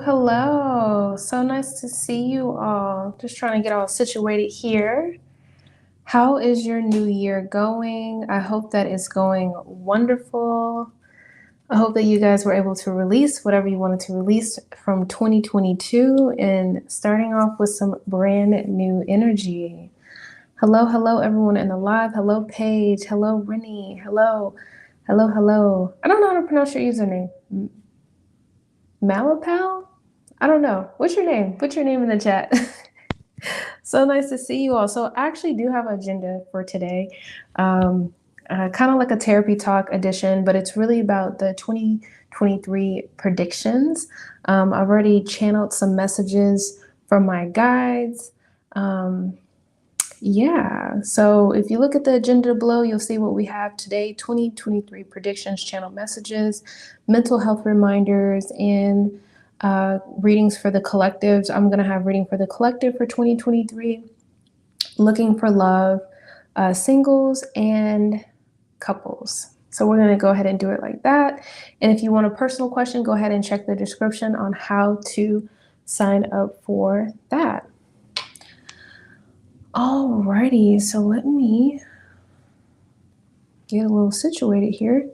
Hello. So nice to see you all. Just trying to get all situated here. How is your new year going? I hope that it's going wonderful. I hope that you guys were able to release whatever you wanted to release from 2022 and starting off with some brand new energy. Hello, everyone in the live. Hello, Paige. Hello, Rennie. Hello. I don't know how to pronounce your username. Malapal? I don't know. What's your name? Put your name in the chat. So nice to see you all. So I actually do have an agenda for today. Kind of like a therapy talk edition, but it's really about the 2023 predictions. I've already channeled some messages from my guides. Yeah, so if you look at the agenda below, you'll see what we have today: 2023 predictions, channel messages, mental health reminders, and readings for the collectives. I'm going to have reading for the collective for 2023, looking for love, singles, and couples. So we're going to go ahead and do it like that. And if you want a personal question, go ahead and check the description on how to sign up for that. Alrighty, so let me get a little situated here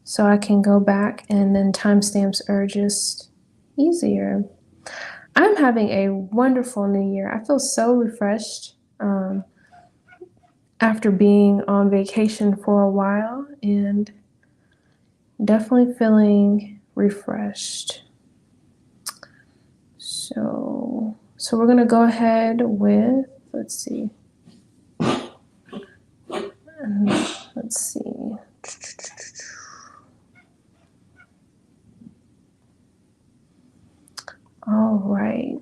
so I can go back, and then timestamps are just easier. I'm having a wonderful new year. I feel so refreshed after being on vacation for a while, and definitely feeling refreshed. So we're gonna go ahead with, let's see. All right.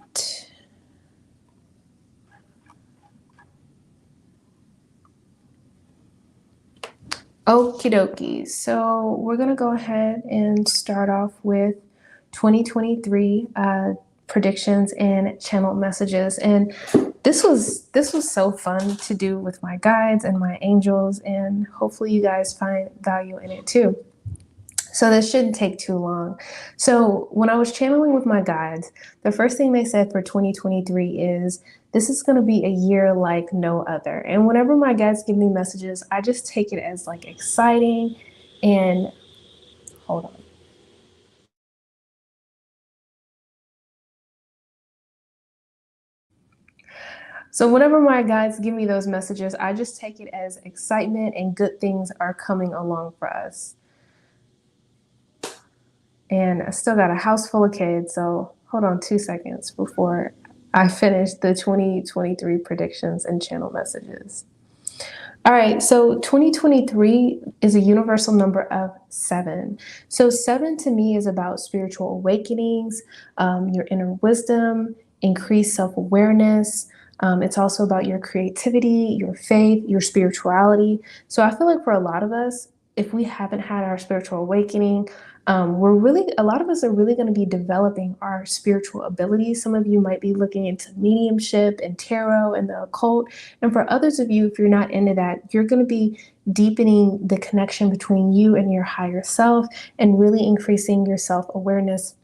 Okie dokie. So we're gonna go ahead and start off with 2023 predictions and channel messages. And this was so fun to do with my guides and my angels, and hopefully you guys find value in it too. So this shouldn't take too long. So when I was channeling with my guides, the first thing they said for 2023 is, this is going to be a year like no other. And whenever my guides give me messages, I just take it as like exciting and hold on. So whenever my guides give me those messages, I just take it as excitement and good things are coming along for us. And I still got a house full of kids, so hold on 2 seconds before I finish the 2023 predictions and channel messages. All right, so 2023 is a universal number of 7. So 7 to me is about spiritual awakenings, your inner wisdom, increased self-awareness. It's also about your creativity, your faith, your spirituality. So I feel like for a lot of us, if we haven't had our spiritual awakening, a lot of us are really going to be developing our spiritual abilities. Some of you might be looking into mediumship and tarot and the occult. And for others of you, if you're not into that, you're going to be deepening the connection between you and your higher self and really increasing your self-awareness,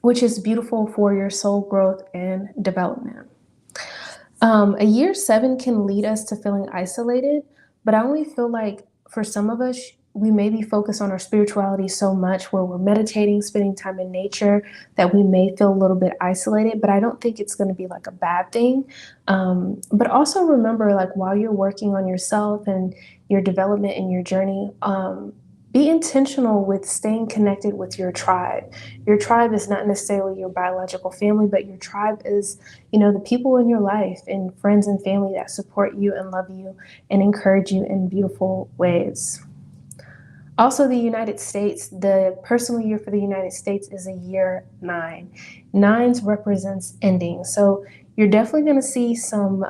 which is beautiful for your soul growth and development. A year 7 can lead us to feeling isolated, but I only feel like for some of us, we may be focused on our spirituality so much where we're meditating, spending time in nature, that we may feel a little bit isolated, but I don't think it's going to be like a bad thing. But also remember, like, while you're working on yourself and your development and your journey, be intentional with staying connected with your tribe. Your tribe is not necessarily your biological family, but your tribe is, the people in your life and friends and family that support you and love you and encourage you in beautiful ways. Also, the United States, the personal year for the United States is a year 9. 9s represents endings. So you're definitely going to see some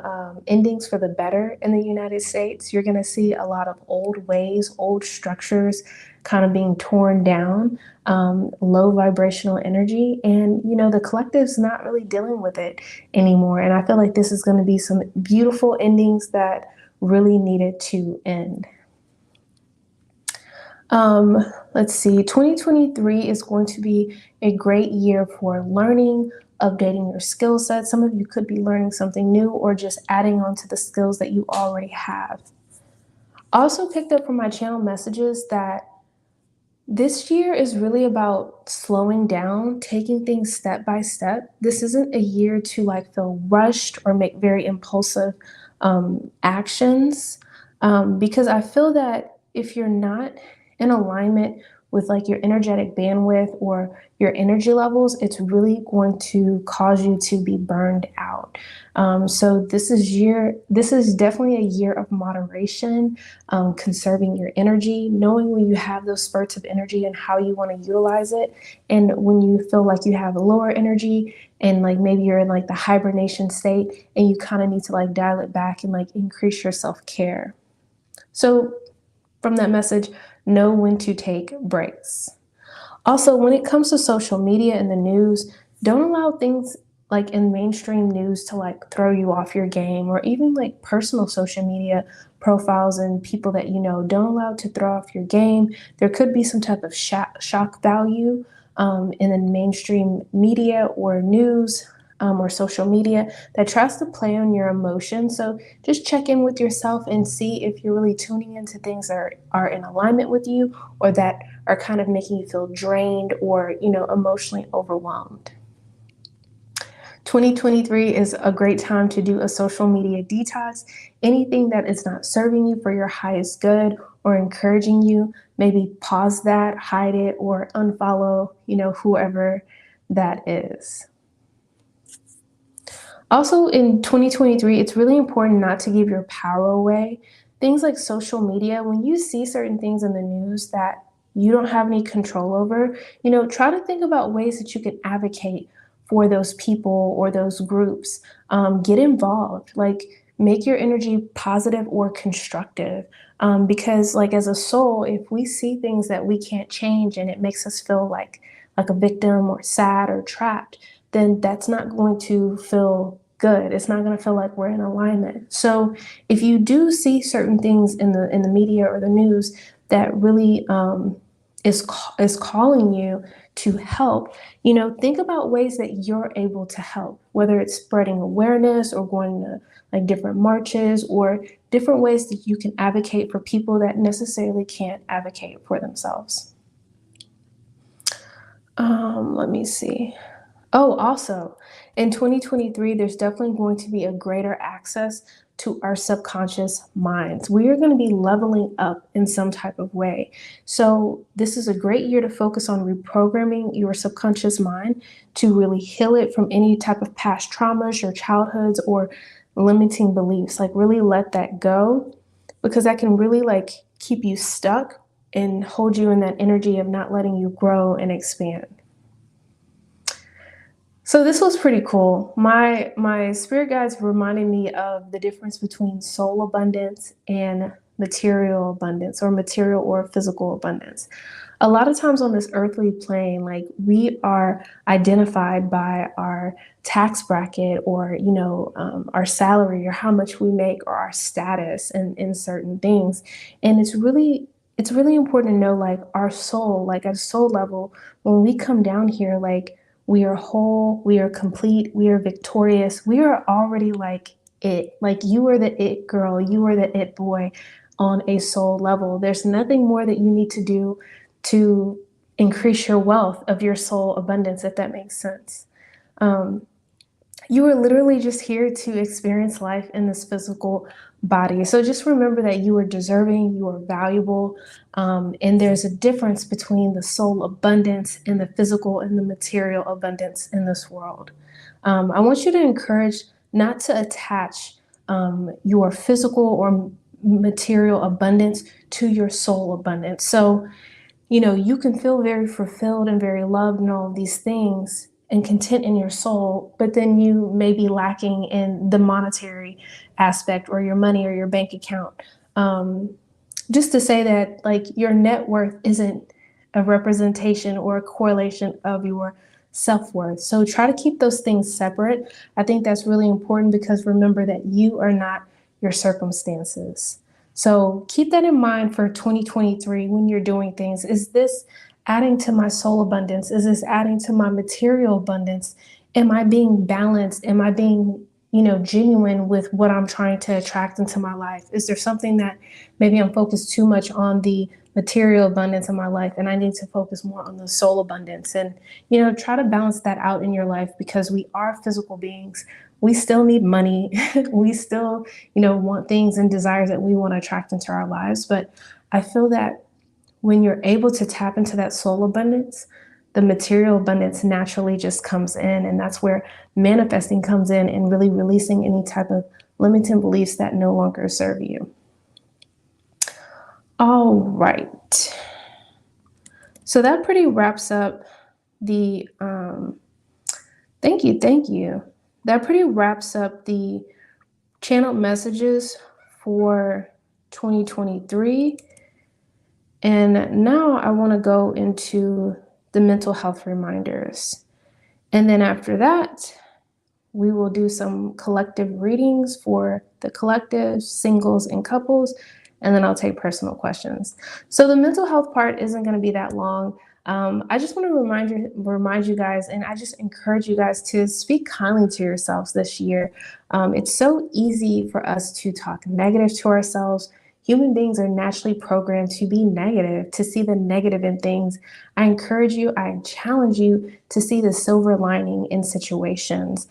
endings for the better in the United States. You're going to see a lot of old ways, old structures kind of being torn down, low vibrational energy. And, the collective's not really dealing with it anymore. And I feel like this is going to be some beautiful endings that really needed to end. Um, let's see, 2023 is going to be a great year for learning, updating your skill set. Some of you could be learning something new or just adding on to the skills that you already have. Also picked up from my channel messages that this year is really about slowing down, taking things step by step. This isn't a year to like feel rushed or make very impulsive actions, because I feel that if you're not in alignment with like your energetic bandwidth or your energy levels, it's really going to cause you to be burned out. So this is definitely a year of moderation, conserving your energy, knowing when you have those spurts of energy and how you want to utilize it. And when you feel like you have a lower energy and like maybe you're in like the hibernation state and you kind of need to like dial it back and like increase your self-care. So from that message, know when to take breaks. Also, when it comes to social media and the news, don't allow things like in mainstream news to like throw you off your game, or even like personal social media profiles and people that you know. Don't allow it to throw off your game. There could be some type of shock value in the mainstream media or news, or social media that tries to play on your emotions. So just check in with yourself and see if you're really tuning into things that are in alignment with you, or that are kind of making you feel drained or, you know, emotionally overwhelmed. 2023 is a great time to do a social media detox. Anything that is not serving you for your highest good or encouraging you, maybe pause that, hide it, or unfollow, you know, whoever that is. Also, in 2023, it's really important not to give your power away. Things like social media, when you see certain things in the news that you don't have any control over, you know, try to think about ways that you can advocate for those people or those groups. Get involved, like make your energy positive or constructive. Because, like, as a soul, if we see things that we can't change and it makes us feel like a victim or sad or trapped, then that's not going to feel good. It's not going to feel like we're in alignment. So if you do see certain things in the media or the news that really is calling you to help, you know, think about ways that you're able to help, whether it's spreading awareness or going to like different marches or different ways that you can advocate for people that necessarily can't advocate for themselves. Let me see. Oh, also, in 2023, there's definitely going to be a greater access to our subconscious minds. We are going to be leveling up in some type of way. So, this is a great year to focus on reprogramming your subconscious mind to really heal it from any type of past traumas, your childhoods, or limiting beliefs. Like, really let that go, because that can really like keep you stuck and hold you in that energy of not letting you grow and expand. So this was pretty cool. My spirit guides reminded me of the difference between soul abundance and material abundance, or material or physical abundance. A lot of times on this earthly plane, like we are identified by our tax bracket, or you know, our salary, or how much we make, or our status in certain things. And it's really important to know like our soul, like at a soul level, when we come down here, like we are whole, we are complete, we are victorious, we are already like it. Like you are the it girl, you are the it boy on a soul level. There's nothing more that you need to do to increase your wealth of your soul abundance, if that makes sense. Um, you are literally just here to experience life in this physical body. So just remember that you are deserving, you are valuable, and there's a difference between the soul abundance and the physical and the material abundance in this world. I want you to encourage not to attach your physical or material abundance to your soul abundance. So, you know, you can feel very fulfilled and very loved and all of these things and content in your soul, but then you may be lacking in the monetary aspect, or your money, or your bank account. Just to say that like your net worth isn't a representation or a correlation of your self-worth. So try to keep those things separate. I think that's really important, because remember that you are not your circumstances. So keep that in mind for 2023 when you're doing things. Is this adding to my soul abundance? Is this adding to my material abundance? Am I being balanced? Am I being, genuine with what I'm trying to attract into my life? Is there something that maybe I'm focused too much on the material abundance in my life and I need to focus more on the soul abundance? And, try to balance that out in your life, because we are physical beings. We still need money. We still, want things and desires that we want to attract into our lives. But I feel that when you're able to tap into that soul abundance, the material abundance naturally just comes in. And that's where manifesting comes in and really releasing any type of limiting beliefs that no longer serve you. All right. So that pretty wraps up the, thank you. That pretty wraps up the channeled messages for 2023. And now I want to go into the mental health reminders. And then after that, we will do some collective readings for the collective, singles, and couples. And then I'll take personal questions. So the mental health part isn't going to be that long. I just want to remind you guys, and I just encourage you guys to speak kindly to yourselves this year. It's so easy for us to talk negative to ourselves. Human beings are naturally programmed to be negative, to see the negative in things. I encourage you, I challenge you to see the silver lining in situations.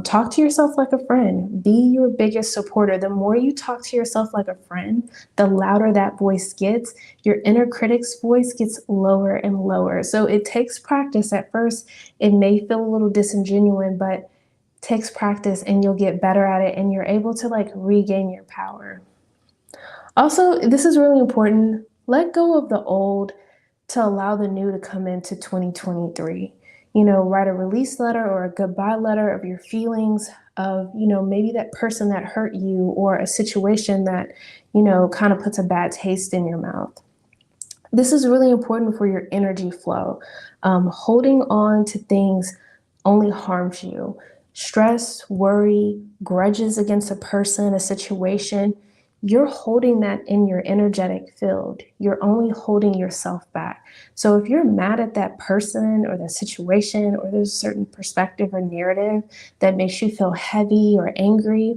Talk to yourself like a friend. Be your biggest supporter. The more you talk to yourself like a friend, the louder that voice gets. Your inner critic's voice gets lower and lower. So it takes practice. At first, it may feel a little disingenuous, but it takes practice and you'll get better at it and you're able to regain your power. Also, this is really important. Let go of the old to allow the new to come into 2023. Write a release letter or a goodbye letter of your feelings of, maybe that person that hurt you or a situation that, kind of puts a bad taste in your mouth. This is really important for your energy flow. Holding on to things only harms you. Stress, worry, grudges against a person, a situation, you're holding that in your energetic field. You're only holding yourself back. So if you're mad at that person or that situation, or there's a certain perspective or narrative that makes you feel heavy or angry,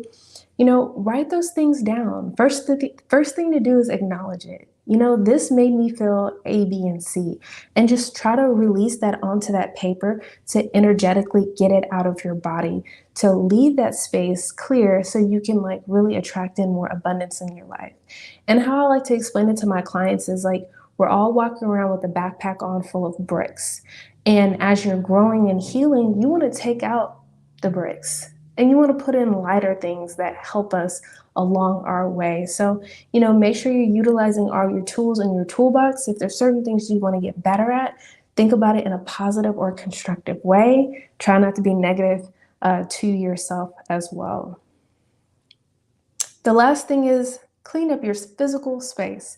write those things down. First thing to do is acknowledge it. This made me feel A, B, and C. And just try to release that onto that paper to energetically get it out of your body, to leave that space clear so you can really attract in more abundance in your life. And how I like to explain it to my clients is we're all walking around with a backpack on full of bricks. And as you're growing and healing, you want to take out the bricks. And you want to put in lighter things that help us along our way. So, make sure you're utilizing all your tools in your toolbox. If there's certain things you want to get better at, think about it in a positive or constructive way. Try not to be negative to yourself as well. The last thing is clean up your physical space.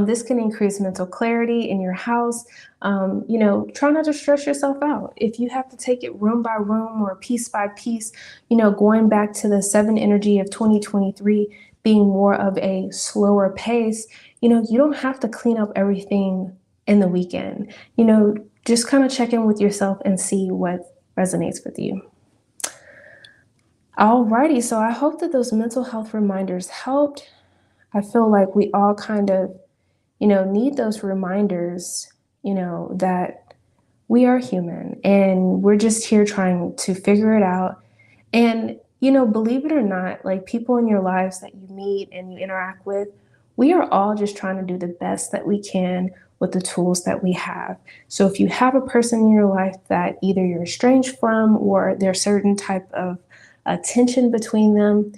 This can increase mental clarity in your house. Try not to stress yourself out. If you have to take it room by room or piece by piece, going back to the 7 energy of 2023 being more of a slower pace, you don't have to clean up everything in the weekend. Just kind of check in with yourself and see what resonates with you. Alrighty, so I hope that those mental health reminders helped. I feel like we all kind of, need those reminders, that we are human and we're just here trying to figure it out. And, believe it or not, people in your lives that you meet and you interact with, we are all just trying to do the best that we can with the tools that we have. So if you have a person in your life that either you're estranged from or there's certain type of tension between them,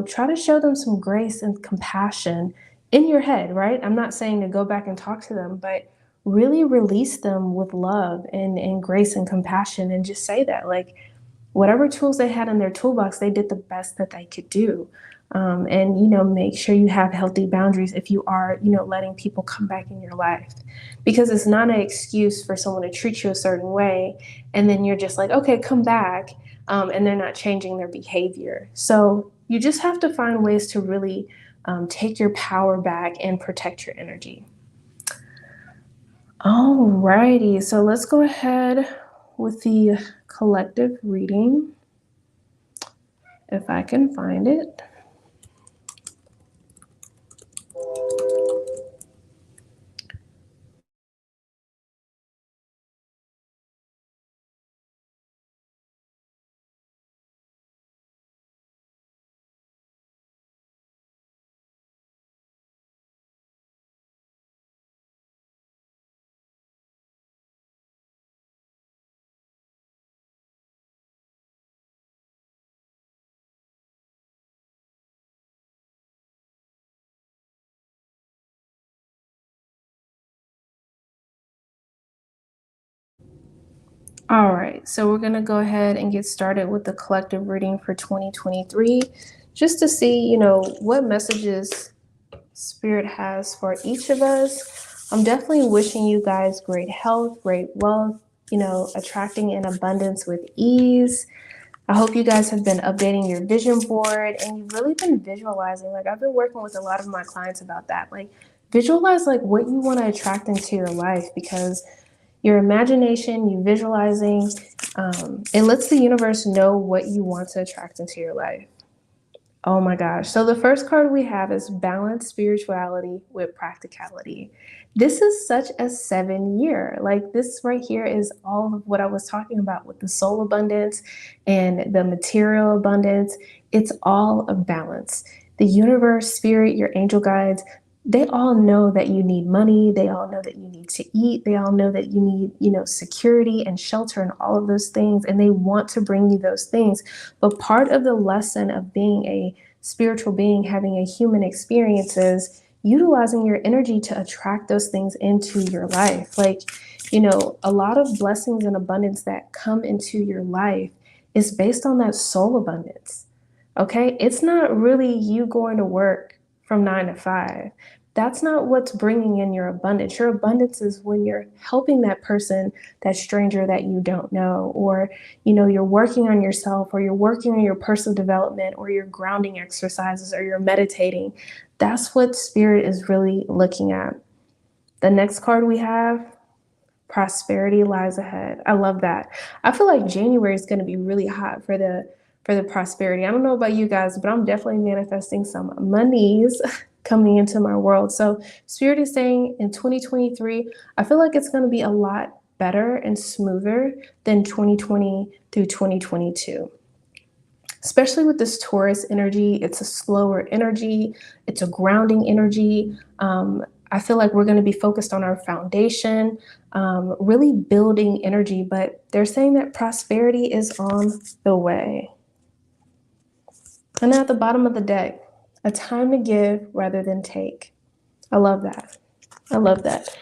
try to show them some grace and compassion in your head, right? I'm not saying to go back and talk to them, but really release them with love and grace and compassion, and just say that whatever tools they had in their toolbox, they did the best that they could do. And make sure you have healthy boundaries if you are, letting people come back in your life, because it's not an excuse for someone to treat you a certain way and then you're just okay, come back, and they're not changing their behavior. So you just have to find ways to really take your power back and protect your energy. Alrighty, so let's go ahead with the collective reading, if I can find it. All right, so we're gonna go ahead and get started with the collective reading for 2023, just to see, what messages Spirit has for each of us. I'm definitely wishing you guys great health, great wealth, attracting in abundance with ease. I hope you guys have been updating your vision board and you've really been visualizing. Like, I've been working with a lot of my clients about that. Like, visualize like what you want to attract into your life, because your imagination, you visualizing, it lets the universe know what you want to attract into your life. Oh my gosh. So the first card we have is Balance Spirituality with Practicality. This is such a 7-year. Like, this right here is all of what I was talking about with the soul abundance and the material abundance. It's all a balance. The universe, spirit, your angel guides, they all know that you need money. They all know that you need to eat. They all know that you need, security and shelter and all of those things. And they want to bring you those things. But part of the lesson of being a spiritual being, having a human experience, is utilizing your energy to attract those things into your life. Like, a lot of blessings and abundance that come into your life is based on that soul abundance. Okay? It's not really you going to work from 9 to 5. That's not what's bringing in your abundance. Your abundance is when you're helping that person, that stranger that you don't know, or, you're working on yourself, or you're working on your personal development, or your grounding exercises, or you're meditating. That's what Spirit is really looking at. The next card we have, Prosperity Lies Ahead. I love that. I feel like January is going to be really hot for the prosperity. I don't know about you guys, but I'm definitely manifesting some monies coming into my world. So Spirit is saying in 2023, I feel like it's going to be a lot better and smoother than 2020 through 2022. Especially with this Taurus energy, it's a slower energy, it's a grounding energy. I feel like we're going to be focused on our foundation, really building energy, but they're saying that prosperity is on the way. And at the bottom of the deck, a time to give rather than take. I love that. I love that.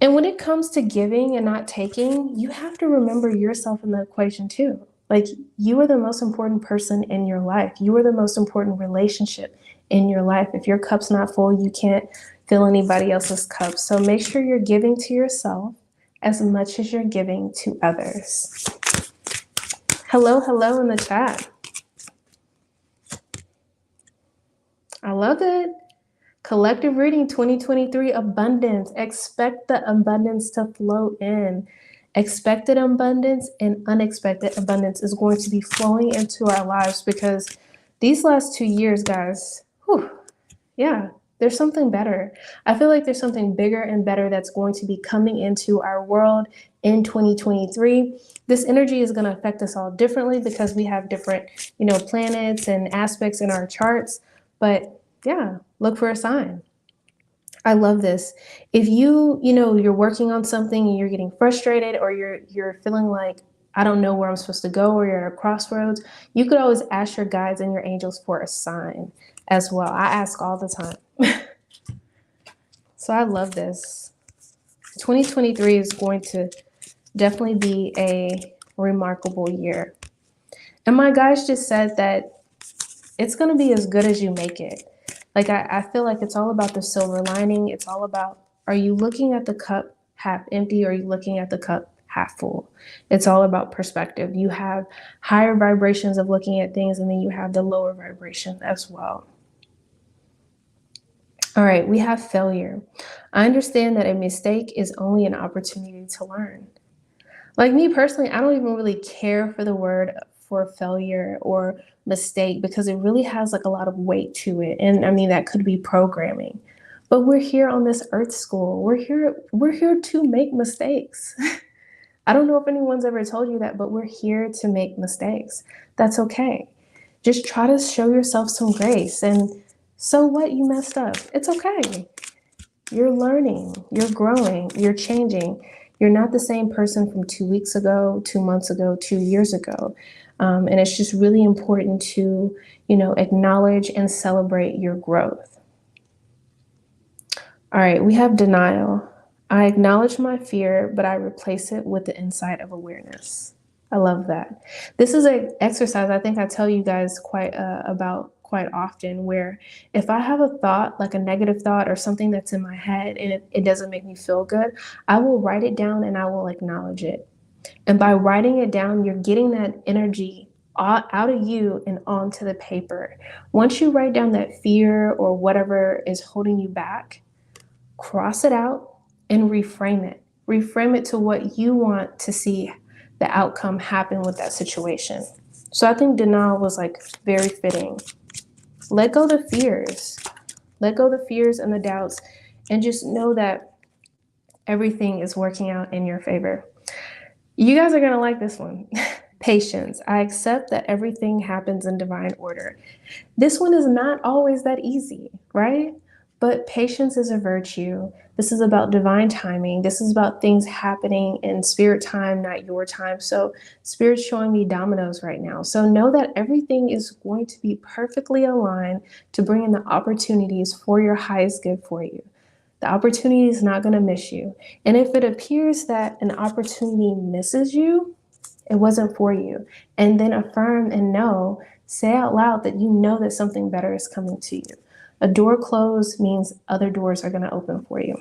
And when it comes to giving and not taking, you have to remember yourself in the equation too. Like, you are the most important person in your life. You are the most important relationship in your life. If your cup's not full, you can't fill anybody else's cup. So make sure you're giving to yourself as much as you're giving to others. Hello, hello in the chat. I love it. Collective reading 2023 abundance. Expect the abundance to flow in. Expected abundance and unexpected abundance is going to be flowing into our lives, because these last 2 years, guys, there's something better. I feel like there's something bigger and better that's going to be coming into our world in 2023. This energy is going to affect us all differently because we have different, planets and aspects in our charts. But yeah, look for a sign. I love this. If you're working on something and you're getting frustrated, or you're feeling like, I don't know where I'm supposed to go, or you're at a crossroads, you could always ask your guides and your angels for a sign as well. I ask all the time. So I love this. 2023 is going to definitely be a remarkable year. And my guides just said that it's going to be as good as you make it. Like, I feel like it's all about the silver lining. It's all about, are you looking at the cup half empty, or are you looking at the cup half full? It's all about perspective. You have higher vibrations of looking at things, and then you have the lower vibration as well. All right, we have failure. I understand that a mistake is only an opportunity to learn. Like me personally, I don't even really care for the word for failure or mistake because it really has like a lot of weight to it. And I mean, that could be programming. But we're here on this earth school. We're here to make mistakes. I don't know if anyone's ever told you that, but we're here to make mistakes. That's okay. Just try to show yourself some grace. And so what, you messed up? It's okay. You're learning, you're growing, you're changing. You're not the same person from 2 weeks ago, 2 months ago, 2 years ago. And it's just really important to, acknowledge and celebrate your growth. All right, we have denial. I acknowledge my fear, but I replace it with the insight of awareness. I love that. This is an exercise I think I tell you guys about quite often, where if I have a thought, like a negative thought or something that's in my head and it doesn't make me feel good, I will write it down and I will acknowledge it. And by writing it down, you're getting that energy out of you and onto the paper. Once you write down that fear or whatever is holding you back, cross it out and reframe it. Reframe it to what you want to see the outcome happen with that situation. So I think denial was like very fitting. Let go the fears. Let go the fears and the doubts and just know that everything is working out in your favor. You guys are going to like this one. Patience. I accept that everything happens in divine order. This one is not always that easy, right? But patience is a virtue. This is about divine timing. This is about things happening in spirit time, not your time. So spirit's showing me dominoes right now. So know that everything is going to be perfectly aligned to bring in the opportunities for your highest good for you. The opportunity is not going to miss you. And if it appears that an opportunity misses you, it wasn't for you. And then affirm and know, say out loud that you know that something better is coming to you. A door closed means other doors are going to open for you.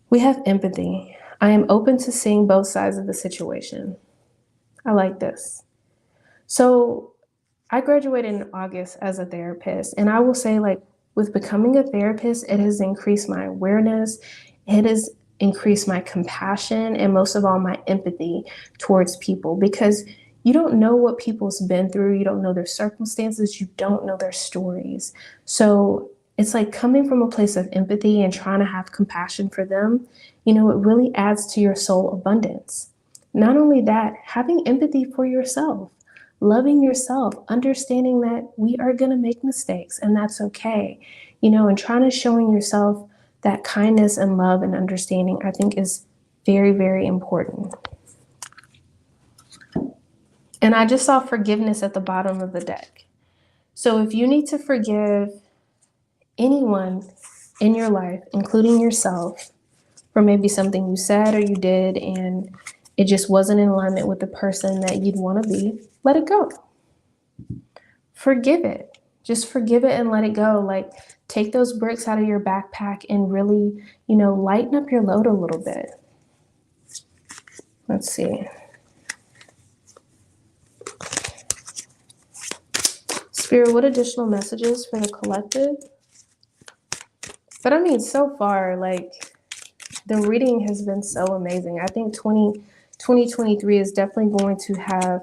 We have empathy. I am open to seeing both sides of the situation. I like this. So I graduated in August as a therapist, and I will say, like, with becoming a therapist, it has increased my awareness, it has increased my compassion, and most of all, my empathy towards people, because you don't know what people's been through, you don't know their circumstances, you don't know their stories. So it's like coming from a place of empathy and trying to have compassion for them, it really adds to your soul abundance. Not only that, having empathy for yourself. Loving yourself, understanding that we are going to make mistakes and that's okay, and trying to showing yourself that kindness and love and understanding, I think is very, very important. And I just saw forgiveness at the bottom of the deck. So if you need to forgive anyone in your life, including yourself, for maybe something you said or you did and it just wasn't in alignment with the person that you'd want to be, let it go. Forgive it. Just forgive it and let it go. Like, take those bricks out of your backpack and really, lighten up your load a little bit. Let's see. Spirit, what additional messages for the collective? But I mean, so far, like, the reading has been so amazing. I think 2023 is definitely going to have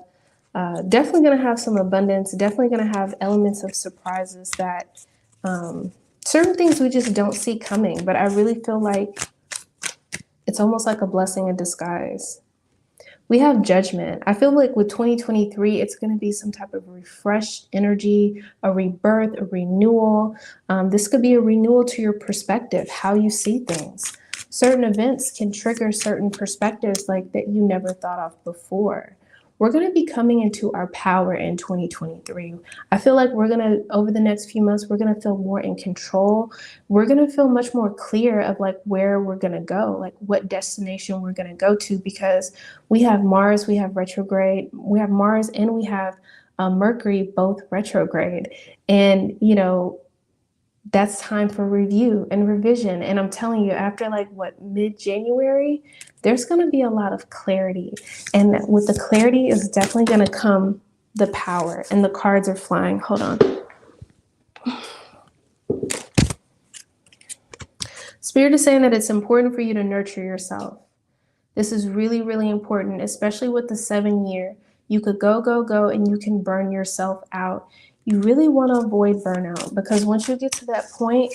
some abundance, definitely going to have elements of surprises that certain things we just don't see coming. But I really feel like it's almost like a blessing in disguise. We have judgment. I feel like with 2023, it's going to be some type of refreshed energy, a rebirth, a renewal. This could be a renewal to your perspective, how you see things. Certain events can trigger certain perspectives like that you never thought of before. We're going to be coming into our power in 2023. I feel like over the next few months, we're going to feel more in control. We're going to feel much more clear of like where we're going to go, like what destination we're going to go to, because we have Mars, we have retrograde, we have Mars and we have Mercury, both retrograde. And, that's time for review and revision. And I'm telling you, after mid-January, there's going to be a lot of clarity. And with the clarity is definitely going to come the power, and the cards are flying. Hold on. Spirit is saying that it's important for you to nurture yourself. This is really, really important, especially with the 7-year. You could go, go, go, and you can burn yourself out. You really want to avoid burnout, because once you get to that point,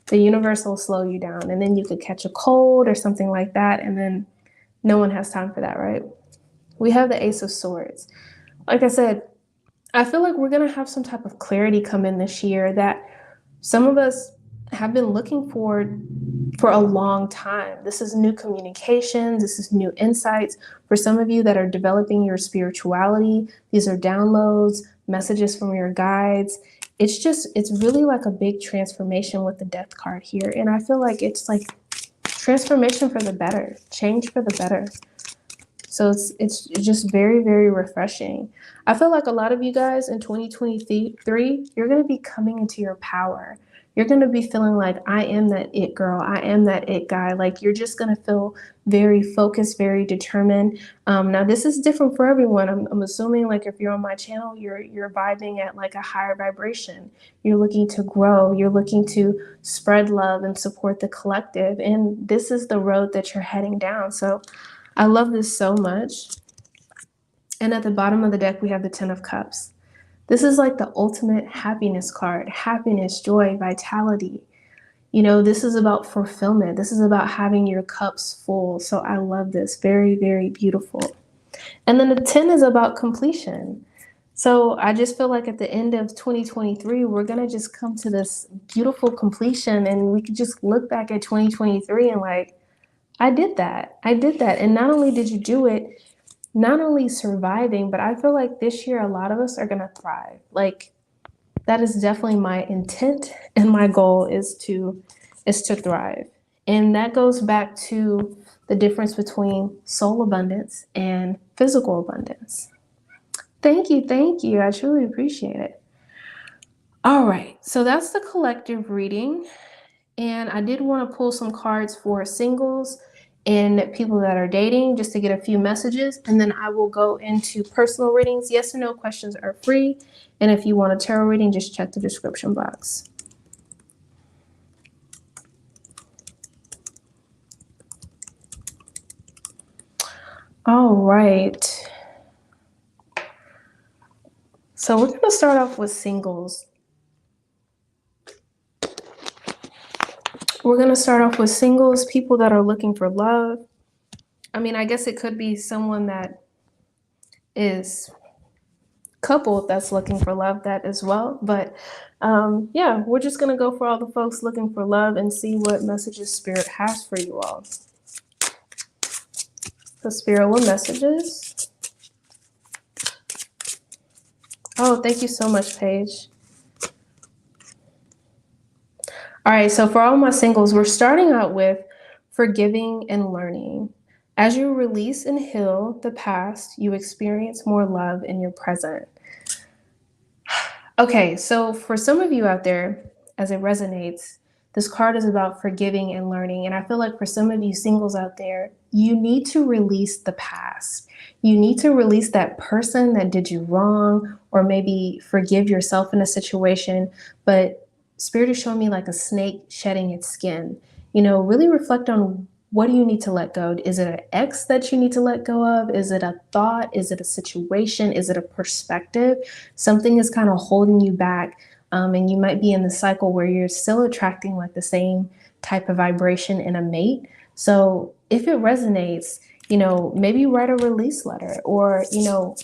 the universe will slow you down, and then you could catch a cold or something like that, and then no one has time for that, right? We have the Ace of Swords. Like I said, I feel like we're going to have some type of clarity come in this year that some of us have been looking for a long time. This is new communications. This is new insights. For some of you that are developing your spirituality, these are downloads, messages from your guides. It's really like a big transformation with the Death card here. And I feel like it's like transformation for the better, change for the better. So it's just very, very refreshing. I feel like a lot of you guys in 2023, you're going to be coming into your power. You're going to be feeling like, I am that it girl. I am that it guy. Like, you're just going to feel very focused, very determined. Now, this is different for everyone. I'm assuming, like, if you're on my channel, you're vibing at like a higher vibration. You're looking to grow. You're looking to spread love and support the collective. And this is the road that you're heading down. So I love this so much. And at the bottom of the deck, we have the 10 of Cups. This is like the ultimate happiness card. Happiness, joy, vitality. You know, this is about fulfillment. This is about having your cups full. So I love this. Very, very beautiful. And then the 10 is about completion. So I just feel like at the end of 2023, we're going to just come to this beautiful completion, and we could just look back at 2023 and like, I did that. I did that. And not only did you do it, not only surviving, but I feel like this year a lot of us are going to thrive. Like, that is definitely my intent, and my goal is to thrive. And that goes back to the difference between soul abundance and physical abundance. Thank you. Thank you. I truly appreciate it. All right. So that's the collective reading. And I did want to pull some cards for singles and people that are dating, just to get a few messages. And then I will go into personal readings. Yes or no questions are free. And if you want a tarot reading, just check the description box. All right. So we're going to start off with singles. We're going to start off with singles, people that are looking for love. I mean, I guess it could be someone that is coupled that's looking for love, that as well. But yeah, we're just going to go for all the folks looking for love and see what messages Spirit has for you all. So Spirit, what messages? Oh, thank you so much, Paige. All right, so for all my singles, we're starting out with forgiving and learning. As you release and heal the past, you experience more love in your present. Okay, so for some of you out there, as it resonates, this card is about forgiving and learning. And I feel like for some of you singles out there, you need to release the past. You need to release that person that did you wrong, or maybe forgive yourself in a situation. But Spirit is showing me like a snake shedding its skin. You know, really reflect on, what do you need to let go? Is it an ex that you need to let go of? Is it a thought? Is it a situation? Is it a perspective? Something is kind of holding you back. And you might be in the cycle where you're still attracting like the same type of vibration in a mate. So if it resonates, you know, maybe write a release letter, or, you know,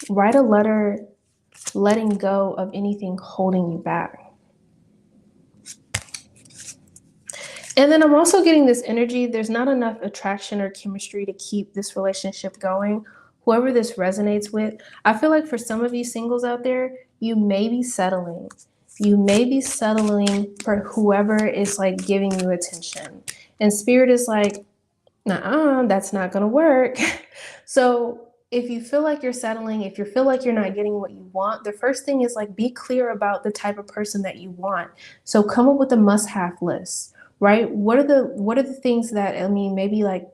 write a letter letting go of anything holding you back. And then I'm also getting this energy. There's not enough attraction or chemistry to keep this relationship going. Whoever this resonates with, I feel like for some of you singles out there, you may be settling. You may be settling for whoever is like giving you attention. And Spirit is like, nah, that's not going to work. So if you feel like you're settling, if you feel like you're not getting what you want, the first thing is like, be clear about the type of person that you want. So come up with a must-have list, right? What are the things that, I mean, maybe like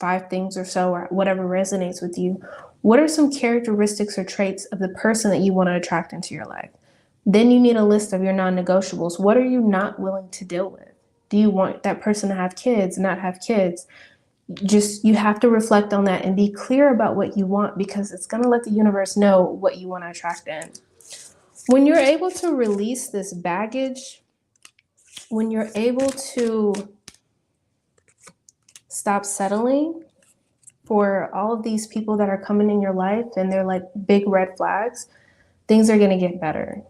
5 things or so, or whatever resonates with you. What are some characteristics or traits of the person that you want to attract into your life? Then you need a list of your non-negotiables. What are you not willing to deal with? Do you want that person to have kids, not have kids? Just, you have to reflect on that and be clear about what you want, because it's going to let the universe know what you want to attract in. When you're able to release this baggage, when you're able to stop settling for all of these people that are coming in your life and they're like big red flags, things are going to get better.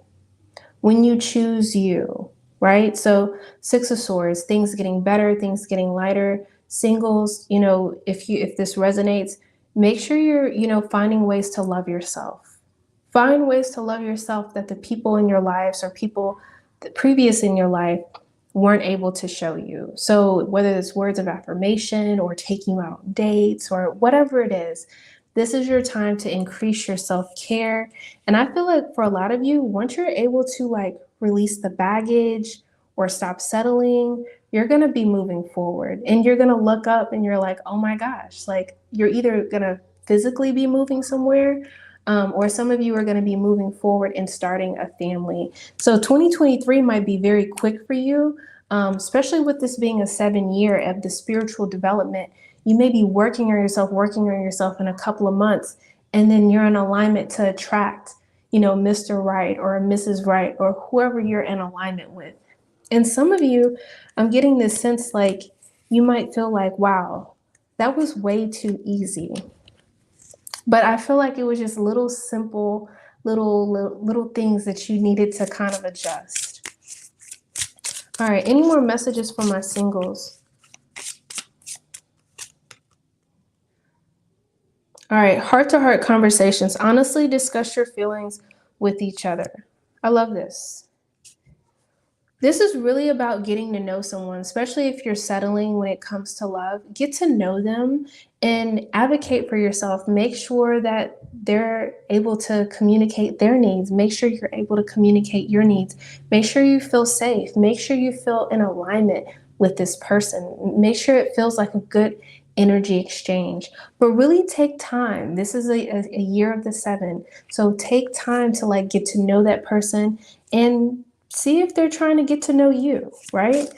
When you choose you, right? So Six of Swords, things getting better, things getting lighter. Singles, if this resonates, make sure you're, finding ways to love yourself. Find ways to love yourself that the people in your lives or people previous in your life weren't able to show you. So whether it's words of affirmation or taking you out on dates or whatever it is, this is your time to increase your self-care. And I feel like for a lot of you, once you're able to like release the baggage or stop settling, you're going to be moving forward and you're going to look up and you're like, oh my gosh, like you're either going to physically be moving somewhere, or some of you are going to be moving forward and starting a family. So 2023 might be very quick for you, especially with this being a 7-year of the spiritual development. You may be working on yourself in a couple of months, and then you're in alignment to attract, Mr. Right or Mrs. Right or whoever you're in alignment with. And some of you, I'm getting this sense like you might feel like, wow, that was way too easy. But I feel like it was just little simple, little things that you needed to kind of adjust. All right, any more messages for my singles? All right, heart-to-heart conversations. Honestly, discuss your feelings with each other. I love this. This is really about getting to know someone, especially if you're settling when it comes to love. Get to know them and advocate for yourself. Make sure that they're able to communicate their needs. Make sure you're able to communicate your needs. Make sure you feel safe. Make sure you feel in alignment with this person. Make sure it feels like a good energy exchange. But really take time. This is a year of the 7. So take time to like get to know that person and see if they're trying to get to know you, right?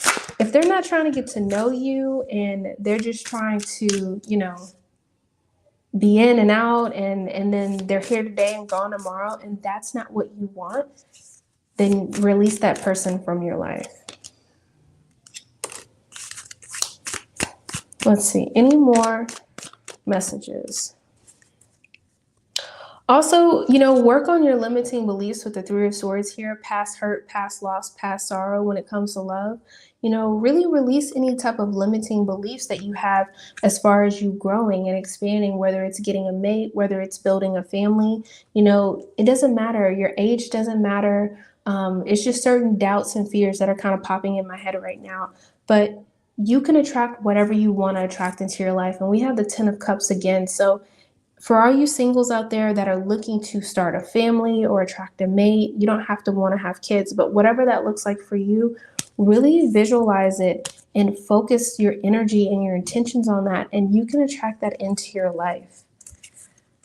If they're not trying to get to know you and they're just trying to, be in and out and then they're here today and gone tomorrow, and that's not what you want, then release that person from your life. Let's see, any more messages? Also, work on your limiting beliefs with the 3 of Swords here, past hurt, past loss, past sorrow when it comes to love. Really release any type of limiting beliefs that you have as far as you growing and expanding, whether it's getting a mate, whether it's building a family. It doesn't matter. Your age doesn't matter. It's just certain doubts and fears that are kind of popping in my head right now. But you can attract whatever you want to attract into your life. And we have the 10 of Cups again. So for all you singles out there that are looking to start a family or attract a mate, you don't have to want to have kids, but whatever that looks like for you, really visualize it and focus your energy and your intentions on that, and you can attract that into your life.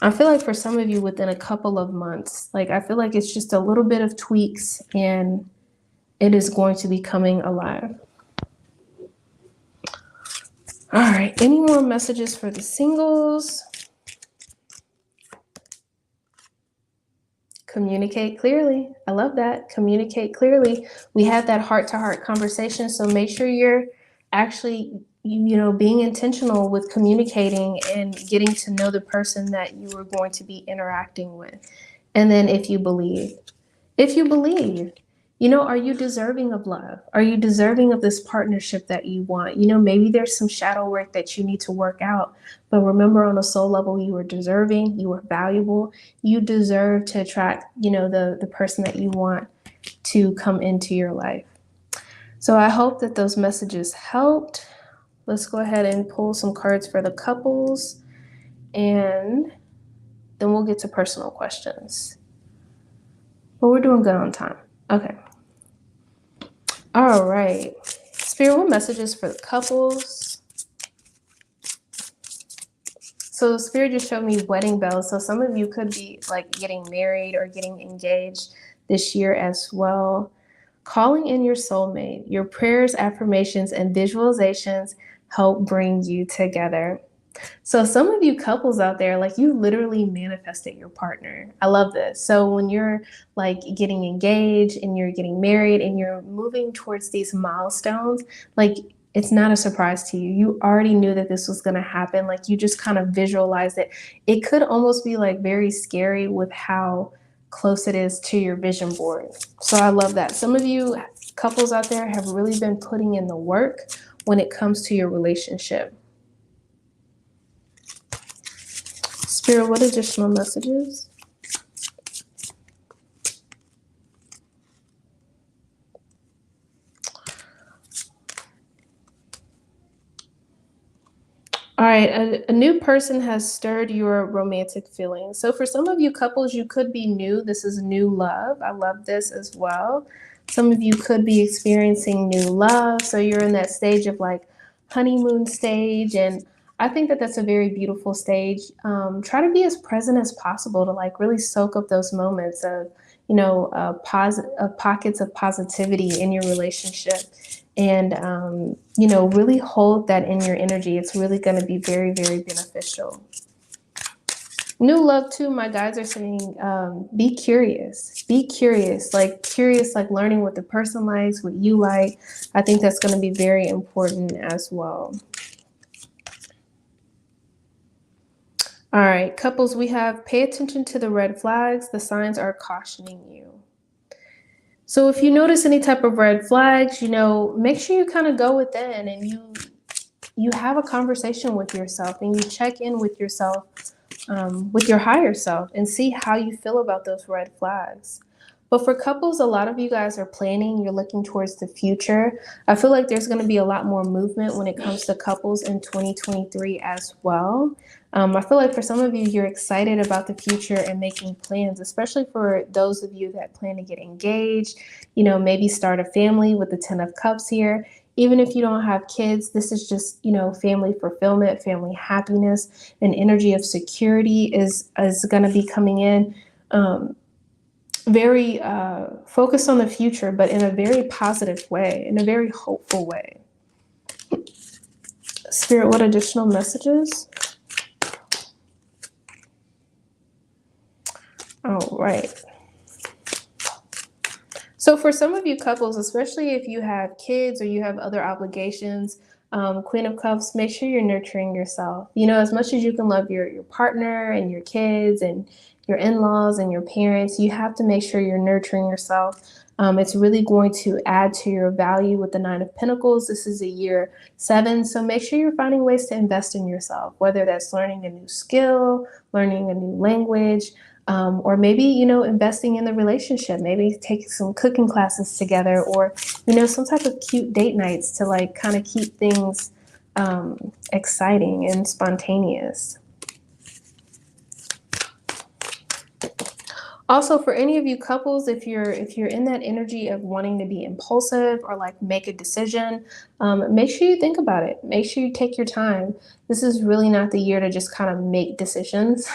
I feel like for some of you within a couple of months, I feel like it's just a little bit of tweaks and it is going to be coming alive. All right, any more messages for the singles? Communicate clearly. I love that. Communicate clearly. We had that heart-to-heart conversation, so make sure you're actually, being intentional with communicating and getting to know the person that you are going to be interacting with. And then if you believe, are you deserving of love? Are you deserving of this partnership that you want? Maybe there's some shadow work that you need to work out, but remember, on a soul level, you are deserving, you are valuable, you deserve to attract, the person that you want to come into your life. So I hope that those messages helped. Let's go ahead and pull some cards for the couples, and then we'll get to personal questions. But we're doing good on time. Okay. All right. Spirit, what messages for the couples? So Spirit just showed me wedding bells. So some of you could be getting married or getting engaged. this year as well. Calling in your soulmate. Your prayers, affirmations, and visualizations help bring you together. So some of you couples out there, like you literally manifested your partner. I love this. So when you're like getting engaged and you're getting married and you're moving towards these milestones, like it's not a surprise to you. You already knew that this was going to happen. Like you just kind of visualized it. It could almost be like very scary with how close it is to your vision board. So I love that. Some of you couples out there have really been putting in the work when it comes to your relationship. Spirit, what additional messages? All right, a new person has stirred your romantic feelings. So for some of you couples, you could be new. This is new love. I love this as well. Some of you could be experiencing new love. So you're in that stage of like honeymoon stage. And I think that that's a very beautiful stage. Try to be as present as possible to like really soak up those moments of, pockets of positivity in your relationship. And, really hold that in your energy. It's really going to be very, very beneficial. New love too, my guides are saying, be curious, like learning what the person likes, what you like. I think that's going to be very important as well. All right, couples, we have pay attention to the red flags. The signs are cautioning you. So if you notice any type of red flags, make sure you kind of go within and you have a conversation with yourself and you check in with yourself, with your higher self, and see how you feel about those red flags. But for couples, a lot of you guys are planning, you're looking towards the future. I feel like there's going to be a lot more movement when it comes to couples in 2023 as well. I feel like for some of you, you're excited about the future and making plans, especially for those of you that plan to get engaged, maybe start a family with the 10 of Cups here. Even if you don't have kids, this is just, family fulfillment, family happiness, an energy of security is going to be coming in. Very focused on the future, but in a very positive way, in a very hopeful way. Spirit, what additional messages? All right. So for some of you couples, especially if you have kids or you have other obligations, Queen of Cups, make sure you're nurturing yourself. As much as you can love your partner and your kids and your in-laws and your parents, you have to make sure you're nurturing yourself. It's really going to add to your value with the 9 of Pentacles. This is a year 7, so make sure you're finding ways to invest in yourself, whether that's learning a new skill, learning a new language, or maybe, investing in the relationship, maybe taking some cooking classes together, or, some type of cute date nights to like kind of keep things exciting and spontaneous. Also, for any of you couples, if you're in that energy of wanting to be impulsive or like make a decision, make sure you think about it. Make sure you take your time. This is really not the year to just kind of make decisions.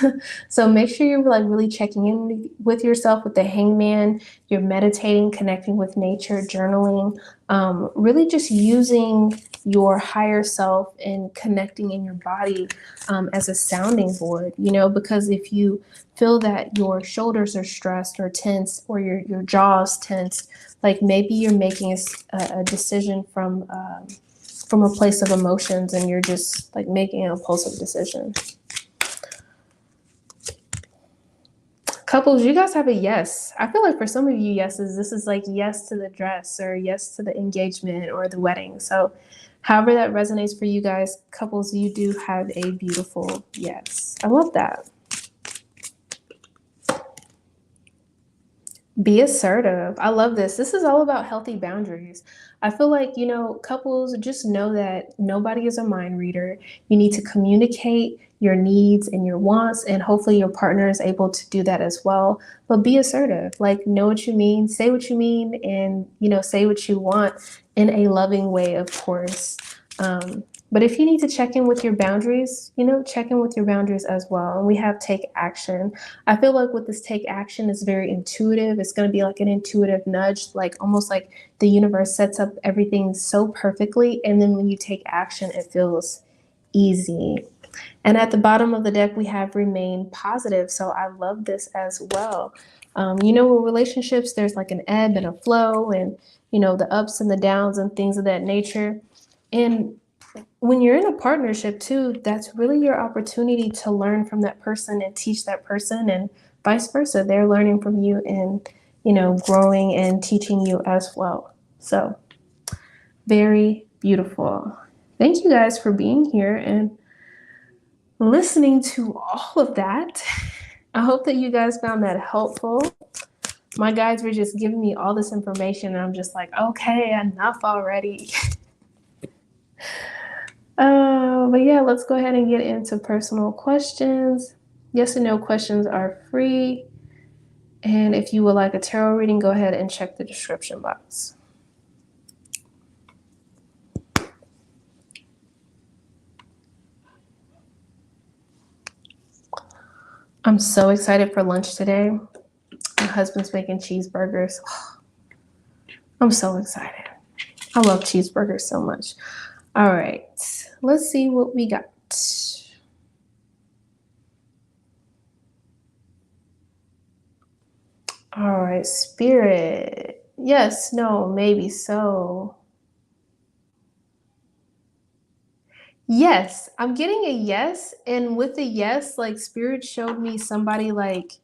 So make sure you're like really checking in with yourself with the Hangman. You're meditating, connecting with nature, journaling, really just using your higher self and connecting in your body as a sounding board, because if you feel that your shoulders are stressed or tense or your jaw's tense, like maybe you're making a decision from a place of emotions and you're just like making an impulsive decision. Couples, you guys have a yes. I feel like for some of you yeses, this is like yes to the dress or yes to the engagement or the wedding. So however that resonates for you guys, couples, you do have a beautiful yes. I love that. Be assertive. I love this. This is all about healthy boundaries. I feel like, couples just know that nobody is a mind reader. You need to communicate your needs and your wants, and hopefully your partner is able to do that as well. But be assertive, like know what you mean, say what you mean, and, say what you want in a loving way, of course. But if you need to check in with your boundaries, check in with your boundaries as well. And we have take action. I feel like with this take action, it's very intuitive. It's going to be like an intuitive nudge, like almost like the universe sets up everything so perfectly. And then when you take action, it feels easy. And at the bottom of the deck, we have remain positive. So I love this as well. With relationships, there's like an ebb and a flow and, the ups and the downs and things of that nature. And when you're in a partnership too, that's really your opportunity to learn from that person and teach that person, and vice versa. They're learning from you and, growing and teaching you as well. So very beautiful. Thank you guys for being here and listening to all of that. I hope that you guys found that helpful. My guides were just giving me all this information and I'm just like, okay, enough already. But yeah, let's go ahead and get into personal questions. Yes and no questions are free. And if you would like a tarot reading, go ahead and check the description box. I'm so excited for lunch today. My husband's making cheeseburgers. I'm so excited. I love cheeseburgers so much. All right, let's see what we got. All right, Spirit. Yes, no, maybe so. Yes, I'm getting a yes. And with the yes, like Spirit showed me somebody like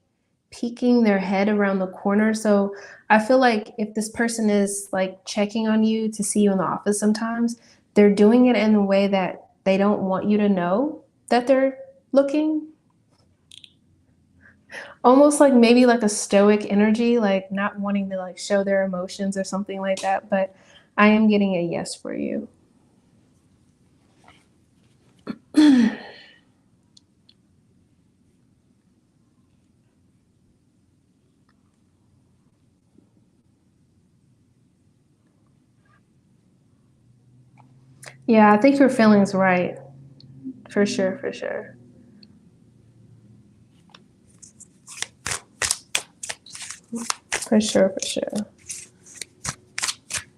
peeking their head around the corner. So I feel like if this person is like checking on you to see you in the office sometimes, they're doing it in a way that they don't want you to know that they're looking. Almost like maybe like a stoic energy, like not wanting to like show their emotions or something like that. But I am getting a yes for you. Yeah, I think your feeling's right. For sure, for sure. For sure, for sure.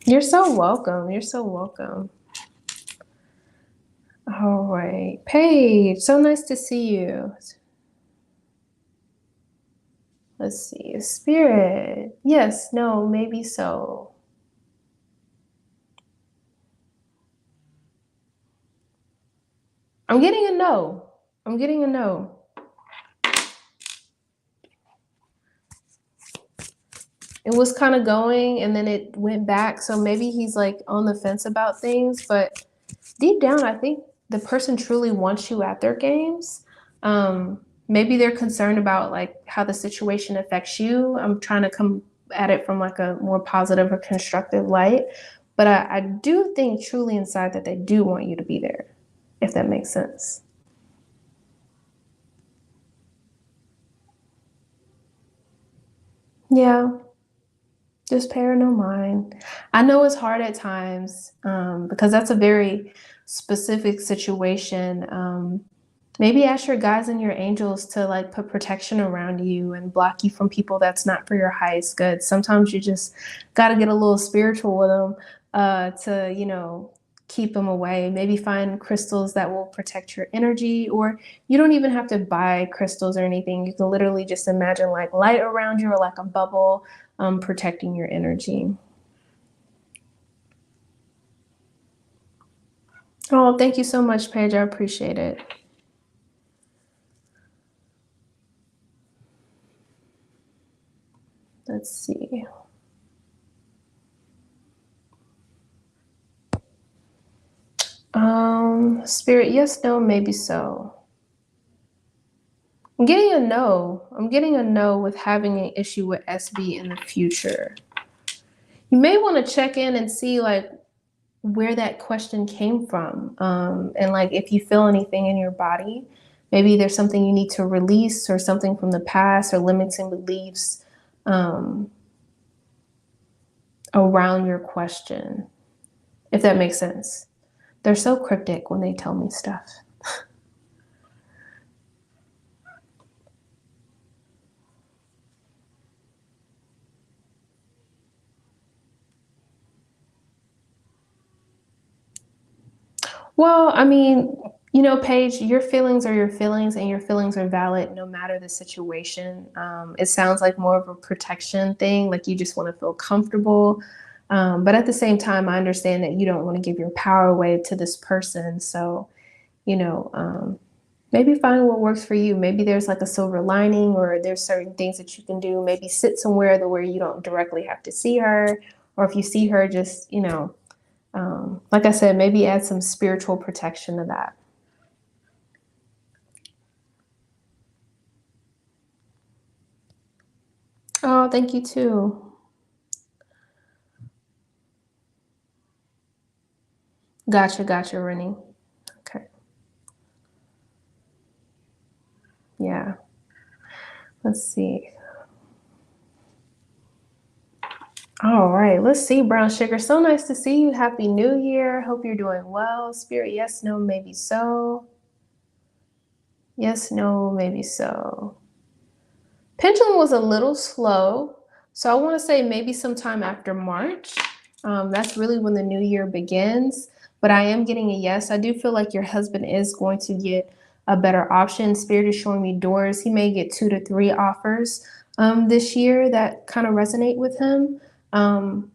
You're so welcome. You're so welcome. All right. Paige, so nice to see you. Let's see. Spirit. Yes, no, maybe so. I'm getting a no. I'm getting a no. It was kind of going and then it went back. So maybe he's like on the fence about things. But deep down, I think the person truly wants you at their games. Maybe they're concerned about like how the situation affects you. I'm trying to come at it from like a more positive or constructive light. But I do think truly inside that they do want you to be there, if that makes sense. Yeah, just pay her no mind. I know it's hard at times because that's a very specific situation. Maybe ask your guides and your angels to like put protection around you and block you from people that's not for your highest good. Sometimes you just got to get a little spiritual with them to, keep them away. Maybe find crystals that will protect your energy, or you don't even have to buy crystals or anything. You can literally just imagine like light around you or like a bubble protecting your energy. Oh, thank you so much, Paige. I appreciate it. Let's see. Spirit, yes, no, maybe so. I'm getting a no. I'm getting a no with having an issue with SB in the future. You may want to check in and see like where that question came from. And like if you feel anything in your body, maybe there's something you need to release or something from the past or limiting beliefs around your question, if that makes sense. They're so cryptic when they tell me stuff. Well, I mean, Paige, your feelings are your feelings, and your feelings are valid no matter the situation. It sounds like more of a protection thing, like you just want to feel comfortable. But at the same time, I understand that you don't want to give your power away to this person. So, you know, um, maybe find what works for you. Maybe there's like a silver lining, or there's certain things that you can do. Maybe sit somewhere where you don't directly have to see her, or if you see her, just, like I said, maybe add some spiritual protection to that. Oh, thank you too. Gotcha, Rennie. Okay. Yeah. Let's see. All right. Let's see, Brown Sugar. So nice to see you. Happy New Year. Hope you're doing well. Spirit, yes, no, maybe so. Yes, no, maybe so. Pendulum was a little slow. So I want to say maybe sometime after March. That's really when the new year begins. But I am getting a yes. I do feel like your husband is going to get a better option. Spirit is showing me doors. He may get 2 to 3 offers this year that kind of resonate with him. Um,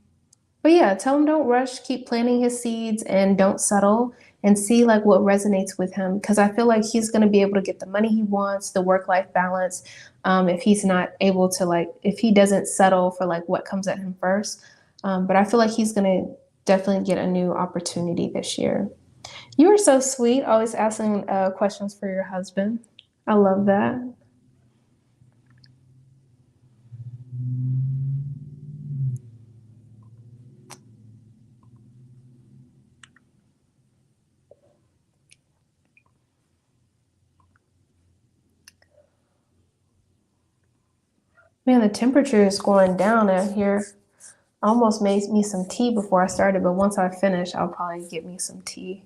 but yeah, tell him don't rush, keep planting his seeds and don't settle, and see like what resonates with him. Cause I feel like he's gonna be able to get the money he wants, the work-life balance. If he's not able to if he doesn't settle for like what comes at him first. But I feel like he's gonna definitely get a new opportunity this year. You are so sweet, always asking questions for your husband. I love that. Man, the temperature is going down out here. I almost made me some tea before I started, but once I finish, I'll probably get me some tea.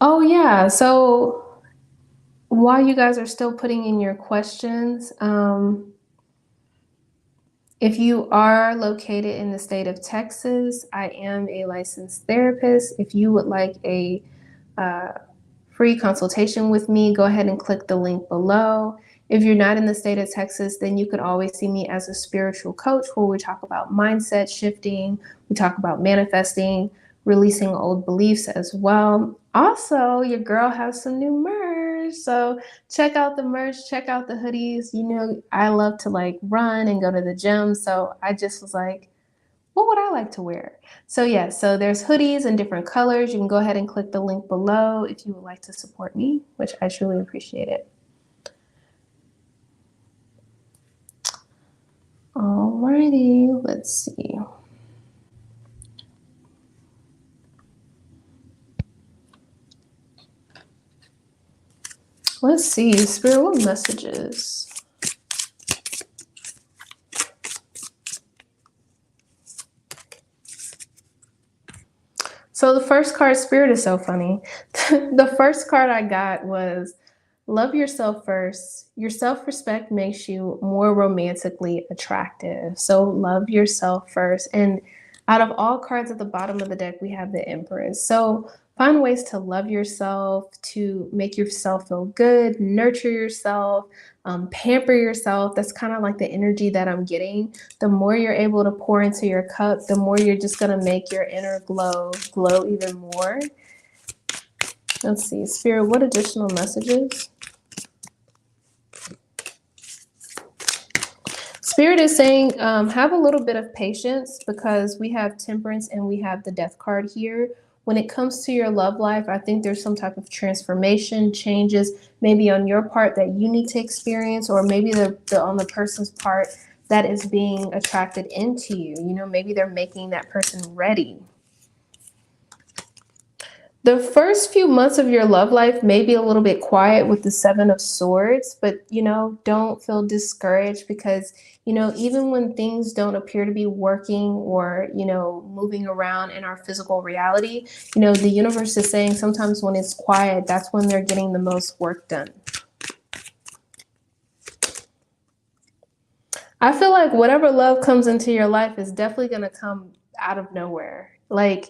Oh, yeah. So while you guys are still putting in your questions, if you are located in the state of Texas, I am a licensed therapist. If you would like a uh, free consultation with me, go ahead and click the link below. If you're not in the state of Texas, then you could always see me as a spiritual coach where we talk about mindset shifting, we talk about manifesting, releasing old beliefs as well. Also, your girl has some new merch. So check out the merch, check out the hoodies. I love to run and go to the gym. So I just was like, what would I like to wear? So yeah, so there's hoodies in different colors. You can go ahead and click the link below if you would like to support me, which I truly appreciate it. Alrighty, let's see. Let's see, Spirit, what messages? So the first card, Spirit, is so funny. The first card I got was love yourself first. Your self-respect makes you more romantically attractive. So love yourself first. And out of all cards at the bottom of the deck, we have the Empress. So find ways to love yourself, to make yourself feel good, nurture yourself, pamper yourself. That's kind of like the energy that I'm getting. The more you're able to pour into your cup, the more you're just going to make your inner glow even more. Let's see, Spirit, what additional messages? Spirit is saying have a little bit of patience because we have Temperance and we have the Death card here. When it comes to your love life, I think there's some type of transformation, changes, maybe on your part that you need to experience, or maybe on the person's part that is being attracted into you. Maybe they're making that person ready. The first few months of your love life may be a little bit quiet with the Seven of Swords, but don't feel discouraged because, even when things don't appear to be working or, moving around in our physical reality, the universe is saying sometimes when it's quiet, that's when they're getting the most work done. I feel like whatever love comes into your life is definitely going to come out of nowhere. Like,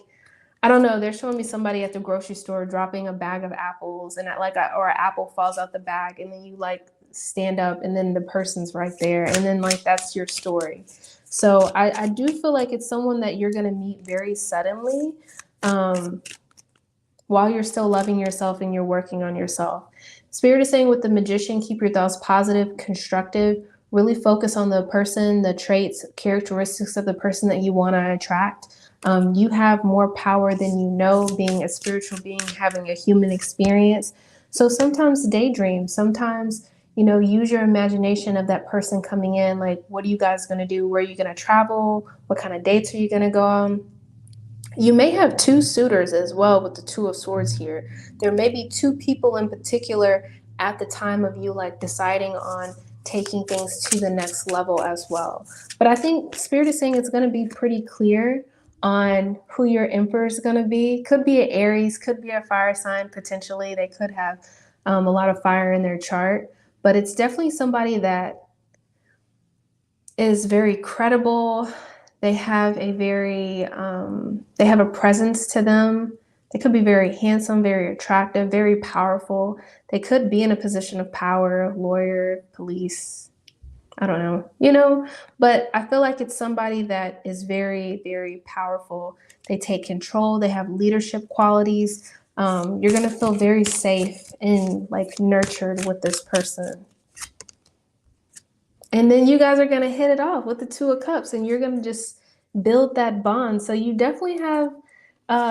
I don't know. They're showing me somebody at the grocery store dropping a bag of apples, and or an apple falls out the bag, and then you like stand up, and then the person's right there, and then like that's your story. So I do feel like it's someone that you're gonna meet very suddenly, um, while you're still loving yourself and you're working on yourself. Spirit is saying with the Magician, keep your thoughts positive, constructive. Really focus on the person, the traits, characteristics of the person that you want to attract. You have more power than you know, being a spiritual being, having a human experience. So sometimes daydream, sometimes, use your imagination of that person coming in. Like, what are you guys going to do? Where are you going to travel? What kind of dates are you going to go on? You may have two suitors as well with the Two of Swords here. There may be two people in particular at the time of you like deciding on taking things to the next level as well. But I think Spirit is saying it's going to be pretty clear on who your emperor is going to be. Could be an Aries, could be a fire sign potentially. They could have a lot of fire in their chart, but it's definitely somebody that is very credible. They have they have a presence to them. They could be very handsome, very attractive, very powerful. They could be in a position of power, lawyer, police. I don't know, but I feel like it's somebody that is very, very powerful. They take control. They have leadership qualities. You're going to feel very safe and like nurtured with this person. And then you guys are going to hit it off with the Two of Cups and you're going to just build that bond. So you definitely have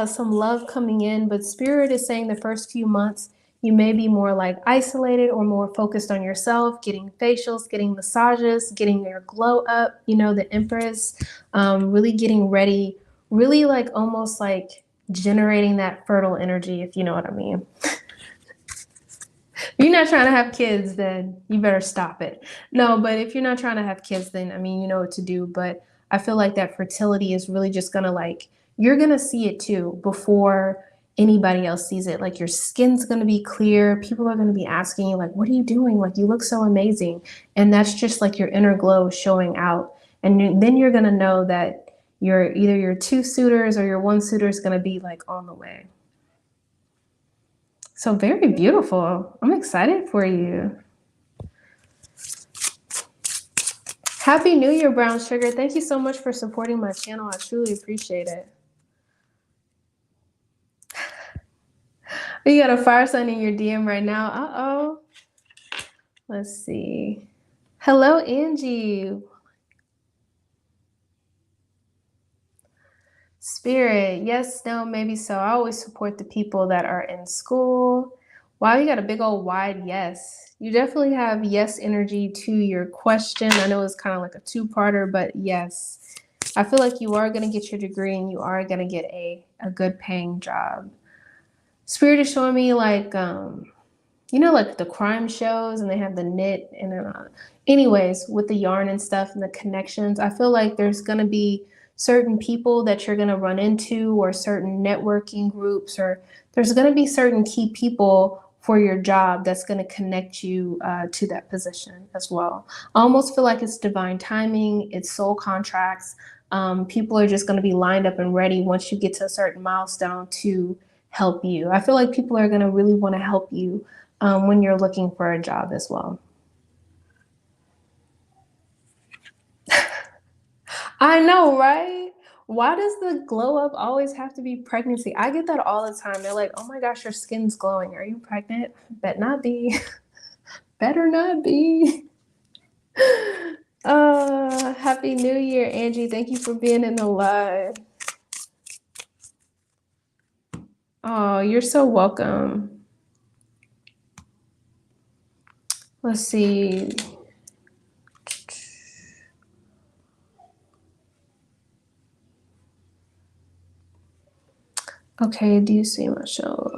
some love coming in, but Spirit is saying the first few months you may be more like isolated or more focused on yourself, getting facials, getting massages, getting your glow up, the Empress, really getting ready, really like almost like generating that fertile energy, if you know what I mean. If you're not trying to have kids, then you better stop it. No, but if you're not trying to have kids, then I mean, you know what to do. But I feel like that fertility is really just gonna like, you're gonna see it too before anybody else sees it. Like your skin's gonna be clear. People are gonna be asking you, like, what are you doing? Like, you look so amazing. And that's just like your inner glow showing out. And then you're gonna know that either your two suitors or your one suitor is gonna be like on the way. So very beautiful. I'm excited for you. Happy New Year, Brown Sugar. Thank you so much for supporting my channel. I truly appreciate it. You got a fire sign in your DM right now. Uh-oh. Let's see. Hello, Angie. Spirit, yes, no, maybe so. I always support the people that are in school. Wow, you got a big old wide yes. You definitely have yes energy to your question. I know it's kind of like a two-parter, but yes. I feel like you are going to get your degree and you are going to get a good paying job. Spirit is showing me like, like the crime shows and they have the knit and anyways, with the yarn and stuff and the connections, I feel like there's going to be certain people that you're going to run into or certain networking groups, or there's going to be certain key people for your job that's going to connect you to that position as well. I almost feel like it's divine timing. It's soul contracts. People are just going to be lined up and ready once you get to a certain milestone to help you. I feel like people are going to really want to help you when you're looking for a job as well. I know, right? Why does the glow up always have to be pregnancy? I get that all the time. They're like, oh my gosh, your skin's glowing. Are you pregnant? Bet not be. Better not be. Happy New Year, Angie. Thank you for being in the live. Oh, you're so welcome. Let's see. Okay, do you see my show?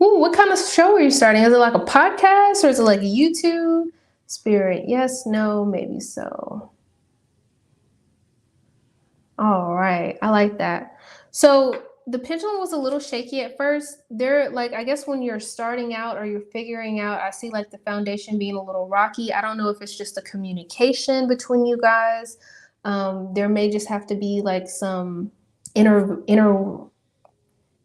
Ooh, what kind of show are you starting? Is it like a podcast or is it like a YouTube? Spirit, yes, no, maybe so. All right, I like that. So the pendulum was a little shaky at first. There, like, I guess when you're starting out or you're figuring out, I see like the foundation being a little rocky. I don't know if it's just the communication between you guys. There may just have to be like some inner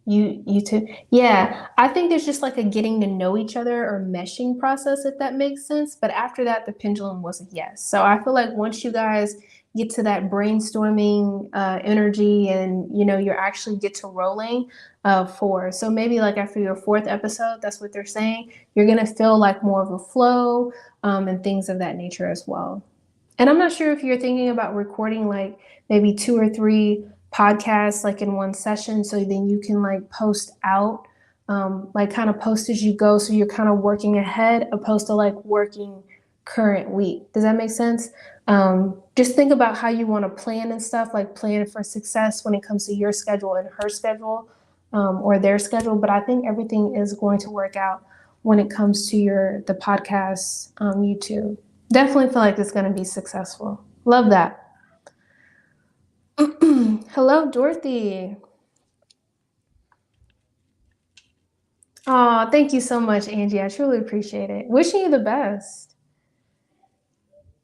you too. Yeah, I think there's just like a getting to know each other or meshing process, if that makes sense. But after that, the pendulum was a yes. So I feel like once you guys get to that brainstorming energy and you actually get to rolling four. So maybe like after your fourth episode, that's what they're saying. You're gonna feel like more of a flow and things of that nature as well. And I'm not sure if you're thinking about recording like maybe 2 or 3 podcasts like in one session, so then you can like post out, like kind of post as you go. So you're kind of working ahead opposed to like working current week. Does that make sense? Just think about how you want to plan and stuff, like plan for success when it comes to your schedule and her schedule, or their schedule. But I think everything is going to work out when it comes to the podcast, YouTube. Definitely feel like it's going to be successful. Love that. Hello, Dorothy. Oh, thank you so much, Angie. I truly appreciate it. Wishing you the best.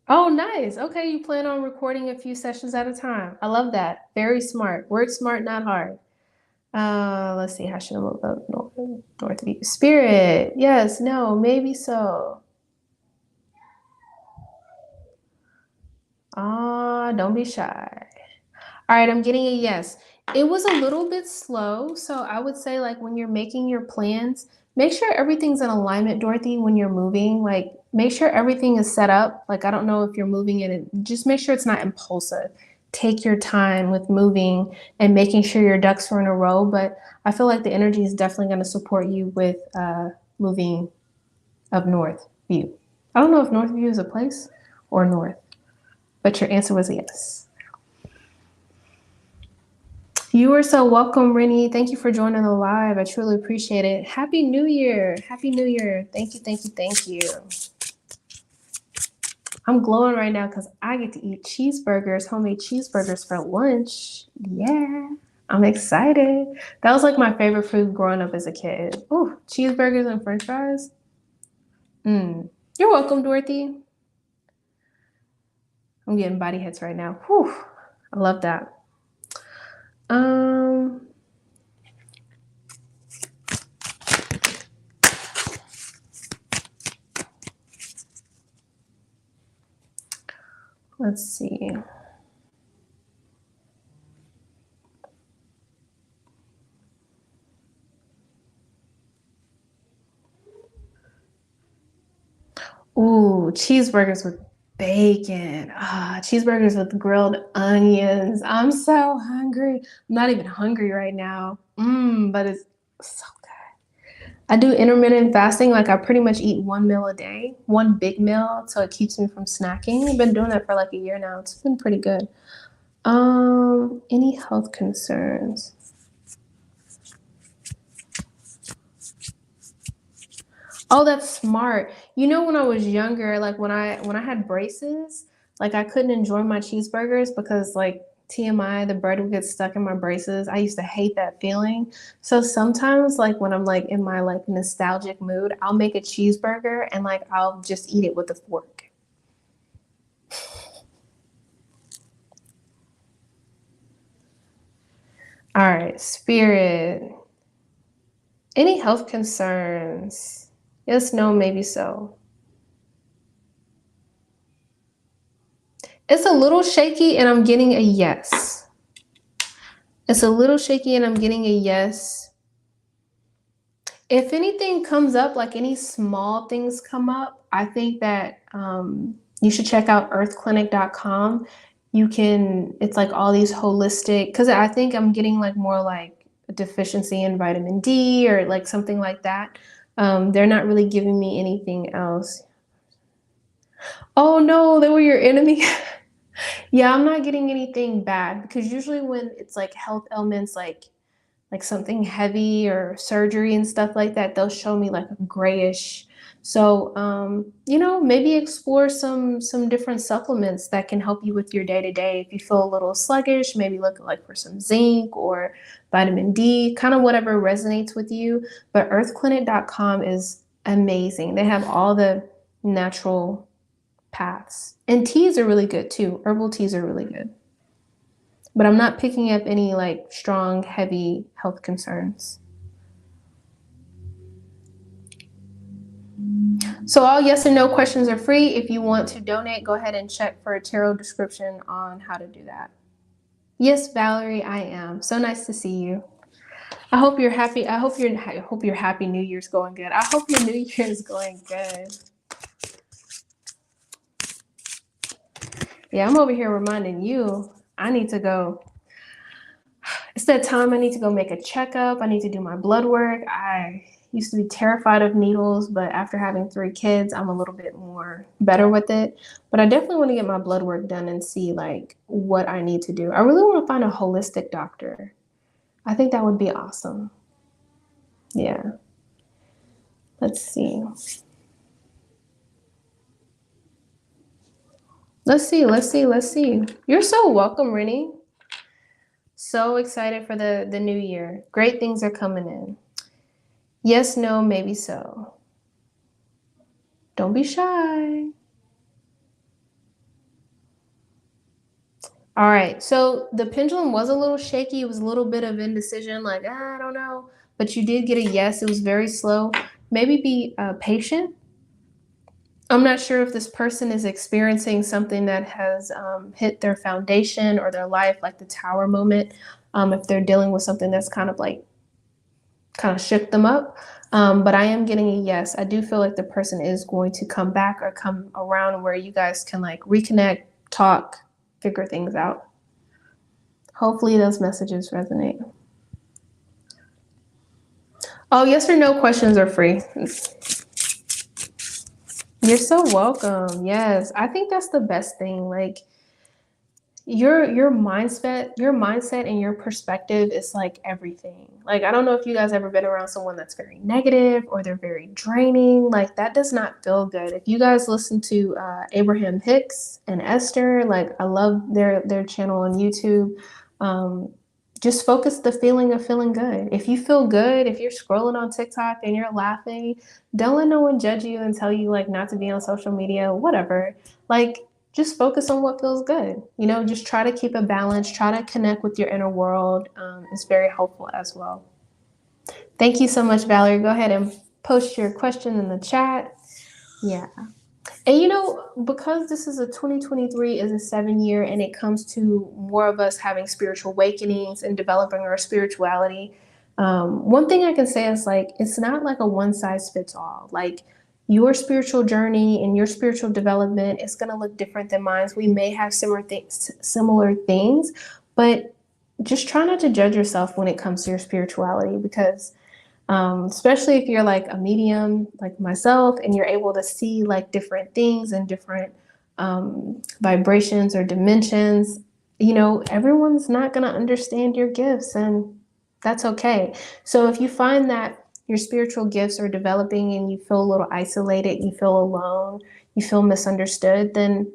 Oh, nice. Okay, you plan on recording a few sessions at a time. I love that. Very smart. Work smart, not hard. Let's see. How should I move up north view? Spirit. Yes. No. Maybe so. Don't be shy. All right, I'm getting a yes. It was a little bit slow, so I would say like when you're making your plans, make sure everything's in alignment, Dorothy, when you're moving. Like make sure everything is set up. Like I don't know if you're moving it, just make sure it's not impulsive. Take your time with moving and making sure your ducks are in a row, but I feel like the energy is definitely going to support you with moving up North View. I don't know if North View is a place or north, but your answer was a yes. You are so welcome, Rennie. Thank you for joining the live. I truly appreciate it. Happy New Year. Happy New Year. Thank you, thank you, thank you. I'm glowing right now because I get to eat cheeseburgers, homemade cheeseburgers for lunch. Yeah, I'm excited. That was like my favorite food growing up as a kid. Ooh, cheeseburgers and french fries. You're welcome, Dorothy. I'm getting body hits right now. Whew, I love that. Um, let's see. Ooh, cheeseburgers with bacon. Cheeseburgers with grilled onions. I'm so hungry. I'm not even hungry right now. But it's so good. I do intermittent fasting. Like I pretty much eat one meal a day, one big meal, so it keeps me from snacking. I've been doing that for like a year now. It's been pretty good. Any health concerns? Oh, that's smart. When I was younger, like when I had braces, like I couldn't enjoy my cheeseburgers because like TMI, the bread would get stuck in my braces. I used to hate that feeling. So sometimes like when I'm like in my like nostalgic mood, I'll make a cheeseburger and like I'll just eat it with a fork. All right, spirit. Any health concerns? Yes, no, maybe so. It's a little shaky and I'm getting a yes. It's a little shaky and I'm getting a yes. If anything comes up, like any small things come up, I think that you should check out earthclinic.com. It's like all these holistic, because I think I'm getting like more like a deficiency in vitamin D or like something like that. They're not really giving me anything else. Oh no, they were your enemy. Yeah, I'm not getting anything bad because usually when it's like health ailments, like like something heavy or surgery and stuff like that, they'll show me like a grayish. So, maybe explore some different supplements that can help you with your day to day. If you feel a little sluggish, maybe look like for some zinc or vitamin D, kind of whatever resonates with you. But earthclinic.com is amazing. They have all the natural paths. And teas are really good too. Herbal teas are really good. But I'm not picking up any like strong, heavy health concerns. So all yes and no questions are free. If you want to donate, go ahead and check for a tarot description on how to do that. Yes, Valerie, I am. So nice to see you. I hope you're happy. I hope your happy New Year's going good. I hope your New Year is going good. Yeah, I'm over here reminding you, I need to go. It's that time I need to go make a checkup. I need to do my blood work. I used to be terrified of needles, but after having 3 kids, I'm a little bit more better with it. But I definitely want to get my blood work done and see like what I need to do. I really want to find a holistic doctor. I think that would be awesome. Yeah. Let's see. Let's see. You're so welcome, Rennie. So excited for the new year. Great things are coming in. Yes, no, maybe so. Don't be shy. All right, so the pendulum was a little shaky. It was a little bit of indecision, like, I don't know. But you did get a yes. It was very slow. Maybe be patient. I'm not sure if this person is experiencing something that has hit their foundation or their life, like the tower moment. If they're dealing with something that's kind of shook them up. But I am getting a yes. I do feel like the person is going to come back or come around where you guys can like reconnect, talk, figure things out. Hopefully those messages resonate. Oh, yes or no questions are free. You're so welcome. Yes, I think that's the best thing. Like your mindset and your perspective is like everything. Like I don't know if you guys ever been around someone that's very negative or they're very draining. Like that does not feel good. If you guys listen to Abraham Hicks and Esther, like I love their channel on YouTube. Just focus the feeling of feeling good. If you feel good, if you're scrolling on TikTok and you're laughing, don't let no one judge you and tell you like not to be on social media, whatever. Like just focus on what feels good. Just try to keep a balance, try to connect with your inner world. It's very helpful as well. Thank you so much, Valerie. Go ahead and post your question in the chat. Yeah. And because this is a 2023 is a 7-year and it comes to more of us having spiritual awakenings and developing our spirituality. One thing I can say is like, it's not like a one size fits all. Like your spiritual journey and your spiritual development is going to look different than mine. We may have similar things, but just try not to judge yourself when it comes to your spirituality because especially if you're like a medium like myself and you're able to see like different things and different vibrations or dimensions, everyone's not going to understand your gifts and that's okay. So if you find that your spiritual gifts are developing and you feel a little isolated, you feel alone, you feel misunderstood, then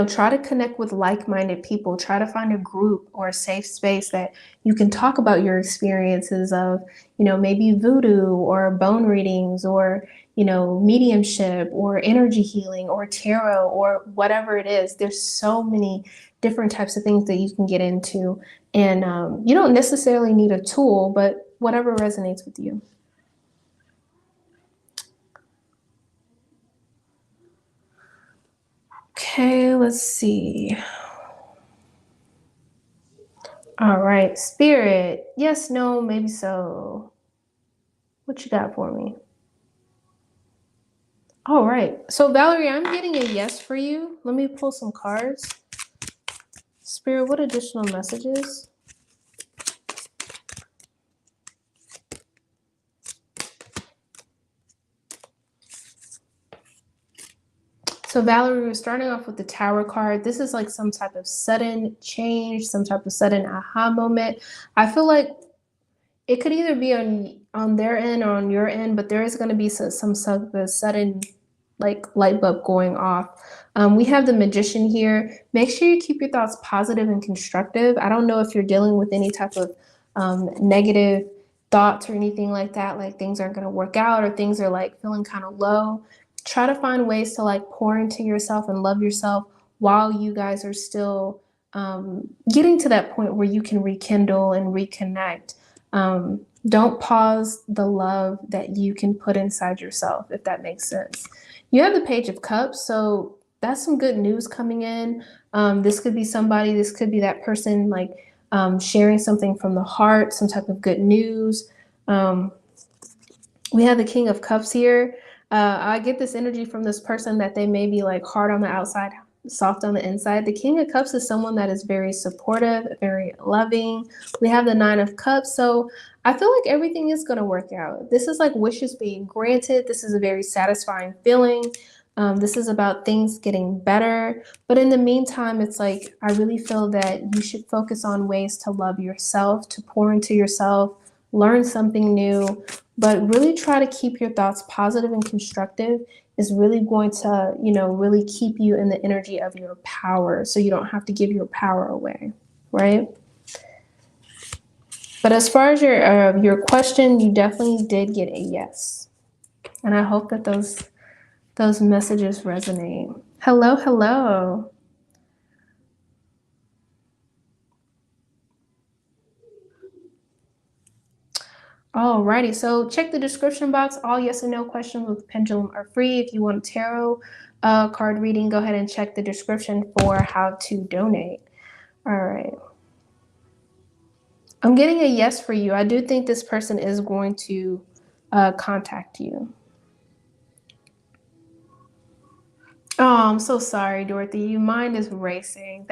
try to connect with like-minded people. Try to find a group or a safe space that you can talk about your experiences of, maybe voodoo or bone readings or, mediumship or energy healing or tarot or whatever it is. There's so many different types of things that you can get into. And you don't necessarily need a tool, but whatever resonates with you. Okay, let's see. All right, Spirit. Yes, no, maybe so. What you got for me? All right. So, Valerie, I'm getting a yes for you. Let me pull some cards. Spirit, what additional messages? So Valerie, we're starting off with the Tower card. This is like some type of sudden change, some type of sudden aha moment. I feel like it could either be on their end or on your end, but there is going to be some sort of sudden like light bulb going off. We have the Magician here. Make sure you keep your thoughts positive and constructive. I don't know if you're dealing with any type of negative thoughts or anything like that, like things aren't going to work out or things are like feeling kind of low. Try to find ways to like pour into yourself and love yourself while you guys are still getting to that point where you can rekindle and reconnect. Don't pause the love that you can put inside yourself, if that makes sense. You have the Page of Cups, so that's some good news coming in. This could be somebody, this could be that person like sharing something from the heart, some type of good news. We have the King of Cups here. I get this energy from this person that they may be like hard on the outside, soft on the inside. The King of Cups is someone that is very supportive, very loving. We have the Nine of Cups. So I feel like everything is going to work out. This is like wishes being granted. This is a very satisfying feeling. This is about things getting better. But in the meantime, it's like I really feel that you should focus on ways to love yourself, to pour into yourself, learn something new, but really try to keep your thoughts positive and constructive is really going to, really keep you in the energy of your power so you don't have to give your power away, right? But as far as your question, you definitely did get a yes. And I hope that those messages resonate. Hello, hello. Alrighty, so check the description box. All yes and no questions with pendulum are free. If you want a tarot card reading, go ahead and check the description for how to donate. All right. I'm getting a yes for you. I do think this person is going to contact you. Oh, I'm so sorry, Dorothy. Your mind is racing.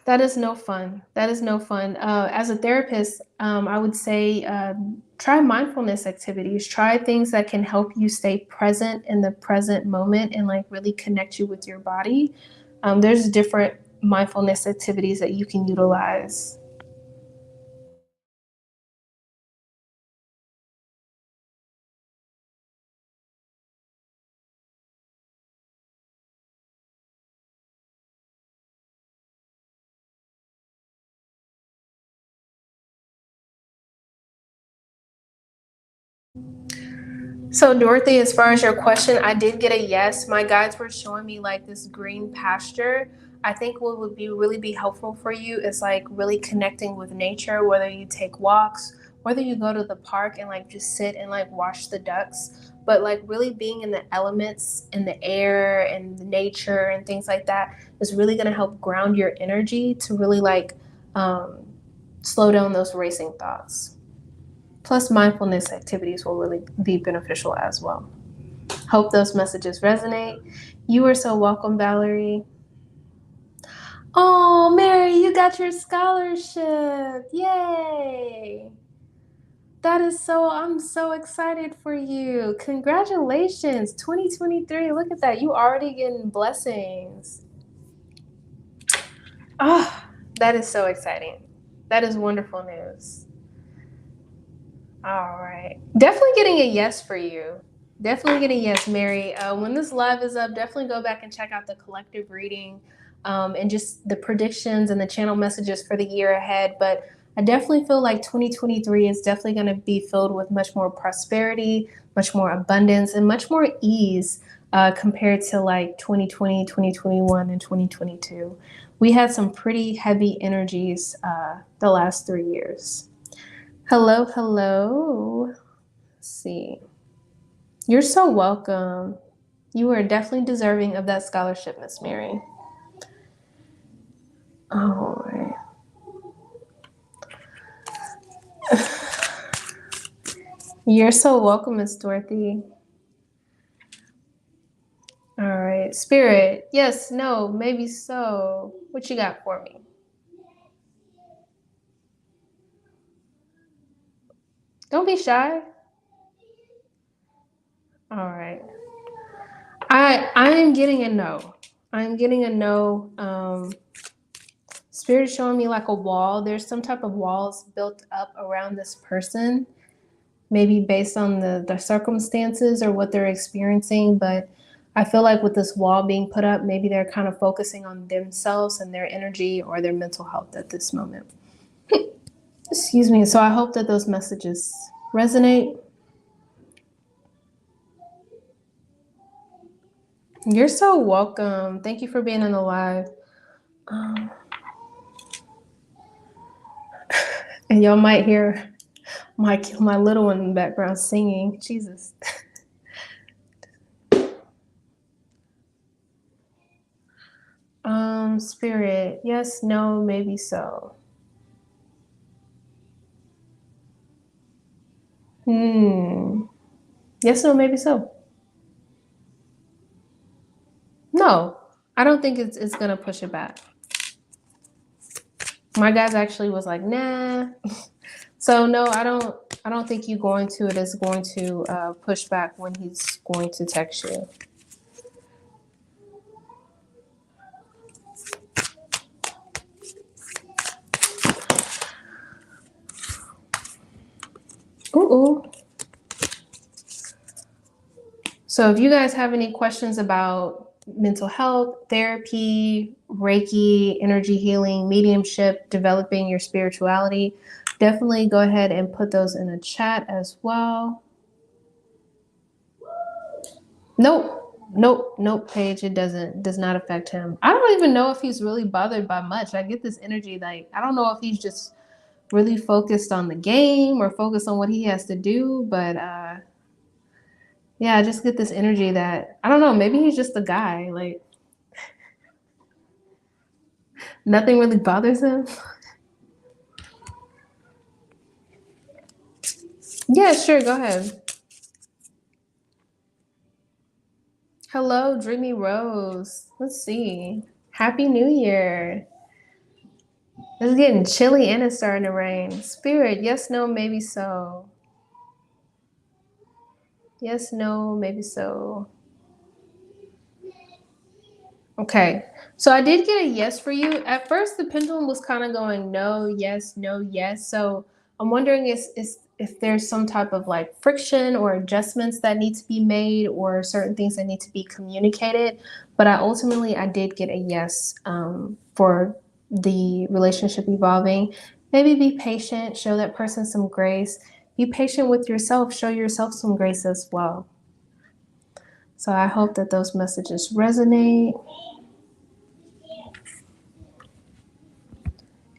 That is no fun. That is no fun. As a therapist, I would say try mindfulness activities. Try things that can help you stay present in the present moment and like really connect you with your body. There's different mindfulness activities that you can utilize. So, Dorothy, as far as your question, I did get a yes. My guides were showing me like this green pasture. I think what would be really be helpful for you is like really connecting with nature, whether you take walks, whether you go to the park and like just sit and like watch the ducks, but like really being in the elements, in the air and the nature and things like that is really going to help ground your energy to really like um, slow down those racing thoughts. Plus, mindfulness activities will really be beneficial as well. Hope those messages resonate. You are so welcome, Valerie. Oh, Mary, you got your scholarship. Yay. I'm so excited for you. Congratulations, 2023. Look at that. You already getting blessings. Oh, that is so exciting. That is wonderful news. All right. Definitely getting a yes for you. Definitely getting a yes, Mary. When this live is up, definitely go back and check out the collective reading and just the predictions and the channel messages for the year ahead. But I definitely feel like 2023 is definitely going to be filled with much more prosperity, much more abundance, and much more ease compared to like 2020, 2021, and 2022. We had some pretty heavy energies the last 3 years. Hello, hello. Let's see. You're so welcome. You are definitely deserving of that scholarship, Miss Mary. All right. You're so welcome, Miss Dorothy. All right. Spirit. Yes, no, maybe so. What you got for me? Don't be shy. All right. I am getting a no. I'm getting a no. Spirit is showing me like a wall. There's some type of walls built up around this person, maybe based on the circumstances or what they're experiencing. But I feel like with this wall being put up, maybe they're kind of focusing on themselves and their energy or their mental health at this moment. Excuse me. So I hope that those messages resonate. You're so welcome. Thank you for being in the live. And y'all might hear my little one in the background singing. Jesus. Spirit. Yes, no, maybe so. Yes, no, maybe so. No, I don't think it's gonna push it back. My guys actually was like, nah. So no, I don't think you going to it is going to push back when he's going to text you. Ooh. So if you guys have any questions about mental health, therapy, Reiki, energy healing, mediumship, developing your spirituality, definitely go ahead and put those in the chat as well. Nope, Paige. It does not affect him. I don't even know if he's really bothered by much. I get this energy, like, I don't know if he's just really focused on the game or focused on what he has to do, but yeah, I just get this energy that, I don't know, maybe he's just a guy, like, nothing really bothers him. Yeah, sure, go ahead. Hello, Dreamy Rose. Let's see. Happy New Year. It's getting chilly and it's starting to rain. Spirit, yes, no, maybe so. Yes, no, maybe so. Okay, so I did get a yes for you. At first, the pendulum was kind of going no, yes, no, yes. So I'm wondering if there's some type of like friction or adjustments that need to be made or certain things that need to be communicated. But I did get a yes for the relationship evolving. Maybe be patient, show that person some grace. Be patient with yourself, show yourself some grace as well. So I hope that those messages resonate.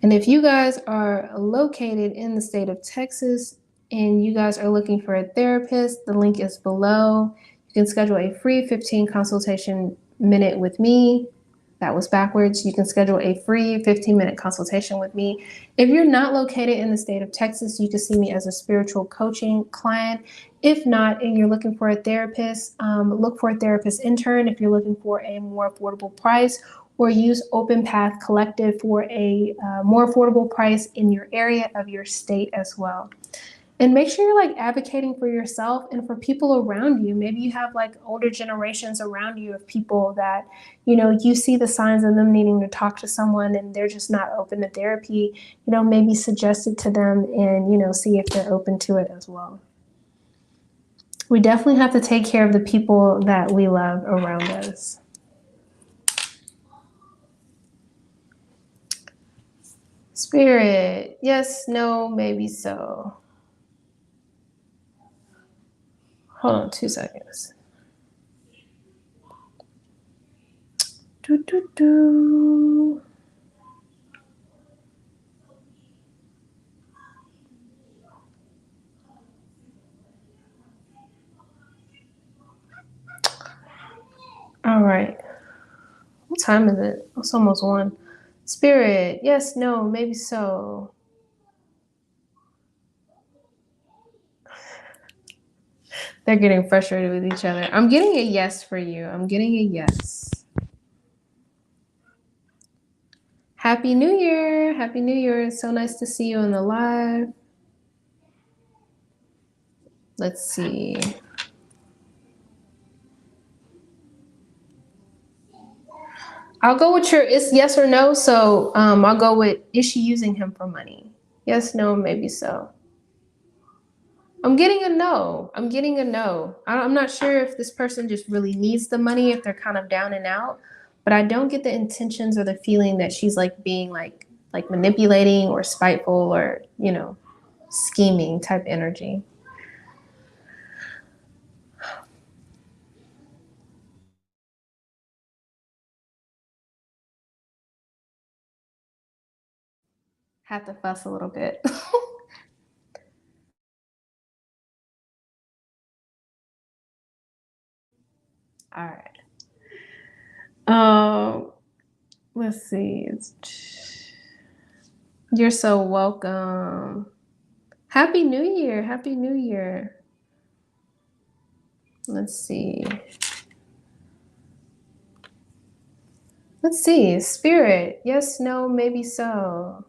And if you guys are located in the state of Texas and you guys are looking for a therapist, the link is below. You can schedule a free 15 consultation minute with me. That was backwards. You can schedule a free 15-minute consultation with me. If you're not located in the state of Texas, you can see me as a spiritual coaching client. If not, and you're looking for a therapist, look for a therapist intern if you're looking for a more affordable price, or use Open Path Collective for a more affordable price in your area of your state as well. And make sure you're like advocating for yourself and for people around you. Maybe you have like older generations around you of people that, you see the signs of them needing to talk to someone and they're just not open to therapy. Maybe suggest it to them and, see if they're open to it as well. We definitely have to take care of the people that we love around us. Spirit, yes, no, maybe so. Hold on 2 seconds. Do. All right. What time is it? It's almost 1. Spirit, yes, no, maybe so. They're getting frustrated with each other. I'm getting a yes for you. I'm getting a yes. Happy New Year. Happy New Year. It's so nice to see you in the live. Let's see. I'll go with it's yes or no. So I'll go with, is she using him for money? Yes, no, maybe so. I'm getting a no. I'm getting a no. I'm not sure if this person just really needs the money, if they're kind of down and out, but I don't get the intentions or the feeling that she's like being like manipulating or spiteful or, scheming type energy. Have to fuss a little bit. All right. Um, let's see. You're so welcome. Happy New Year. Happy New Year. Let's see. Let's see. Spirit. Yes, no, maybe so.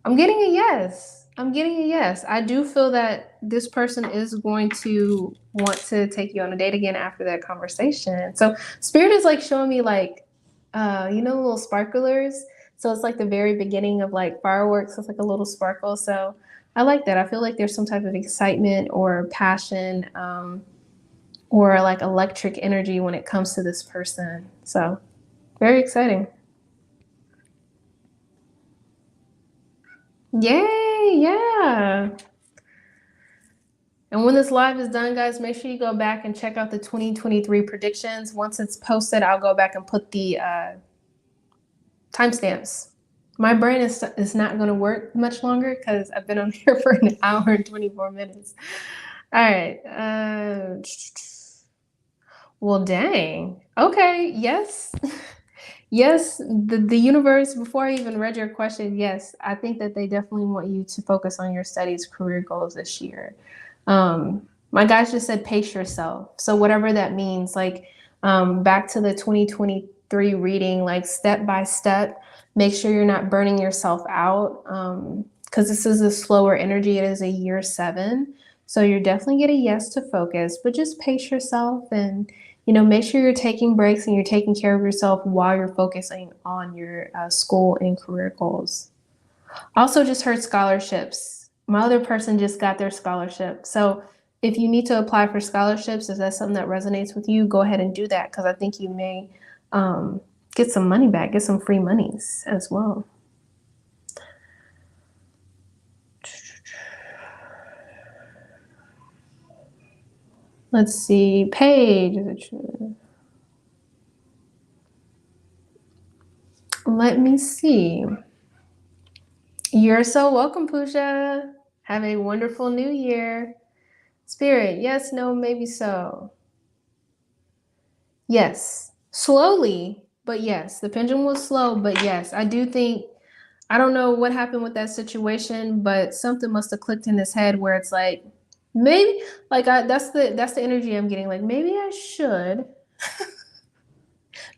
I'm getting a yes. I'm getting a yes. I do feel that this person is going to want to take you on a date again after that conversation. So Spirit is like showing me like, little sparklers. So it's like the very beginning of like fireworks. It's like a little sparkle. So I like that. I feel like there's some type of excitement or passion, or like electric energy when it comes to this person. So very exciting. Yay, yeah. And when this live is done, guys, make sure you go back and check out the 2023 predictions. Once it's posted, I'll go back and put the timestamps. My brain is not going to work much longer because I've been on here for an hour and 24 minutes. All right. Well, dang. Okay. Yes. Yes, the universe, before I even read your question, yes, I think that they definitely want you to focus on your studies, career goals this year. My guys just said pace yourself. So whatever that means, like back to the 2023 reading, like step by step, make sure you're not burning yourself out. Because this is a slower energy. It is a year 7. So you're definitely getting a yes to focus, but just pace yourself and make sure you're taking breaks and you're taking care of yourself while you're focusing on your school and career goals. Also, just heard scholarships. My other person just got their scholarship. So, if you need to apply for scholarships, if that's something that resonates with you, go ahead and do that because I think you may get some money back, get some free monies as well. Let's see, Paige. Let me see. You're so welcome, Pooja. Have a wonderful new year. Spirit, yes, no, maybe so. Yes, slowly, but yes, the pendulum was slow, but yes, I do think, I don't know what happened with that situation, but something must have clicked in his head where it's like, maybe, like that's the energy I'm getting. Like maybe I should,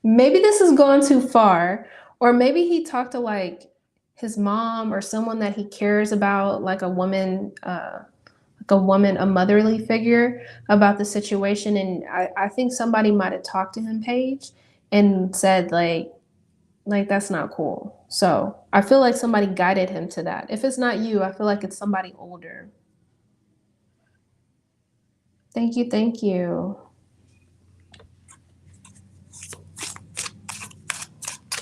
maybe this has gone too far, or maybe he talked to like his mom or someone that he cares about, like a motherly figure about the situation. And I think somebody might have talked to him, Paige, and said like that's not cool. So I feel like somebody guided him to that. If it's not you, I feel like it's somebody older. Thank you, thank you.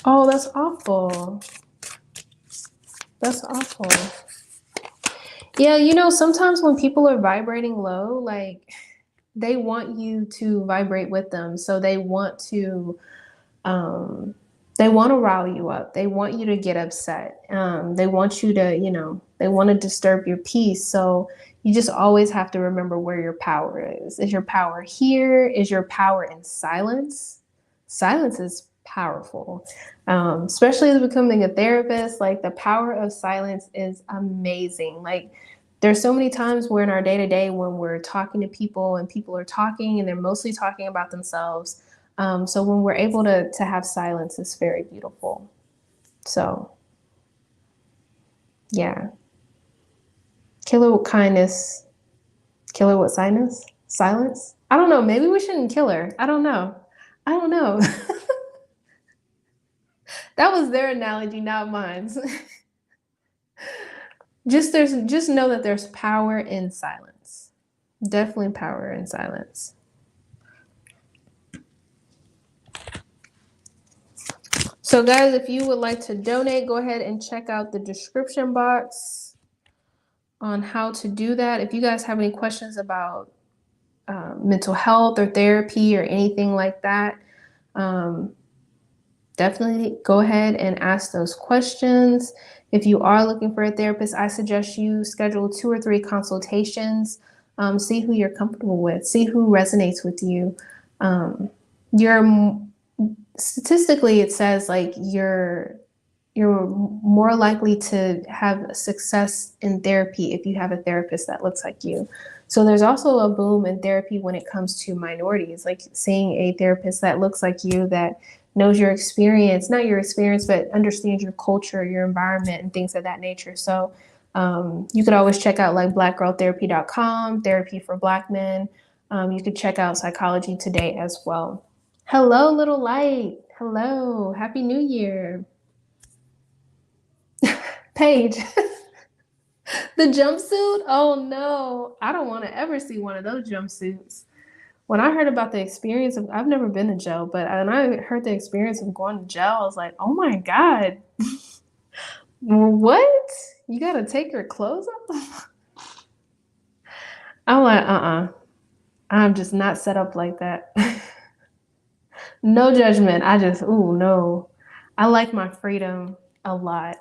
Oh, that's awful. That's awful. Yeah, sometimes when people are vibrating low, like they want you to vibrate with them. So um, they want to rile you up. They want you to get upset. They want you to, they want to disturb your peace. So you just always have to remember where your power is. Is your power here? Is your power in silence? Silence is powerful, especially as becoming a therapist. Like the power of silence is amazing. Like there's so many times where in our day to day when we're talking to people and people are talking and they're mostly talking about themselves, so when we're able to have silence, it's very beautiful. So yeah, kill her with kindness, kill her with silence. Silence. I don't know. Maybe we shouldn't kill her. I don't know. I don't know. That was their analogy, not mine. Just know that there's power in silence. Definitely power in silence. So guys, if you would like to donate, go ahead and check out the description box on how to do that. If you guys have any questions about mental health or therapy or anything like that, definitely go ahead and ask those questions. If you are looking for a therapist, I suggest you schedule 2 or 3 consultations. See who you're comfortable with, see who resonates with you. You're statistically, it says like you're more likely to have success in therapy if you have a therapist that looks like you. So there's also a boom in therapy when it comes to minorities, like seeing a therapist that looks like you, that knows your experience, not your experience, but understands your culture, your environment, and things of that nature. So you could always check out like blackgirltherapy.com, therapy for Black men. You could check out Psychology Today as well. Hello, little light. Hello. Happy New Year. Paige. The jumpsuit? Oh no. I don't want to ever see one of those jumpsuits. When I heard about the experience of, I've never been to jail, but when I heard the experience of going to jail, I was like, oh my God. What? You gotta take your clothes off? I'm like, I'm just not set up like that. No judgment. I just, ooh, no. I like my freedom a lot.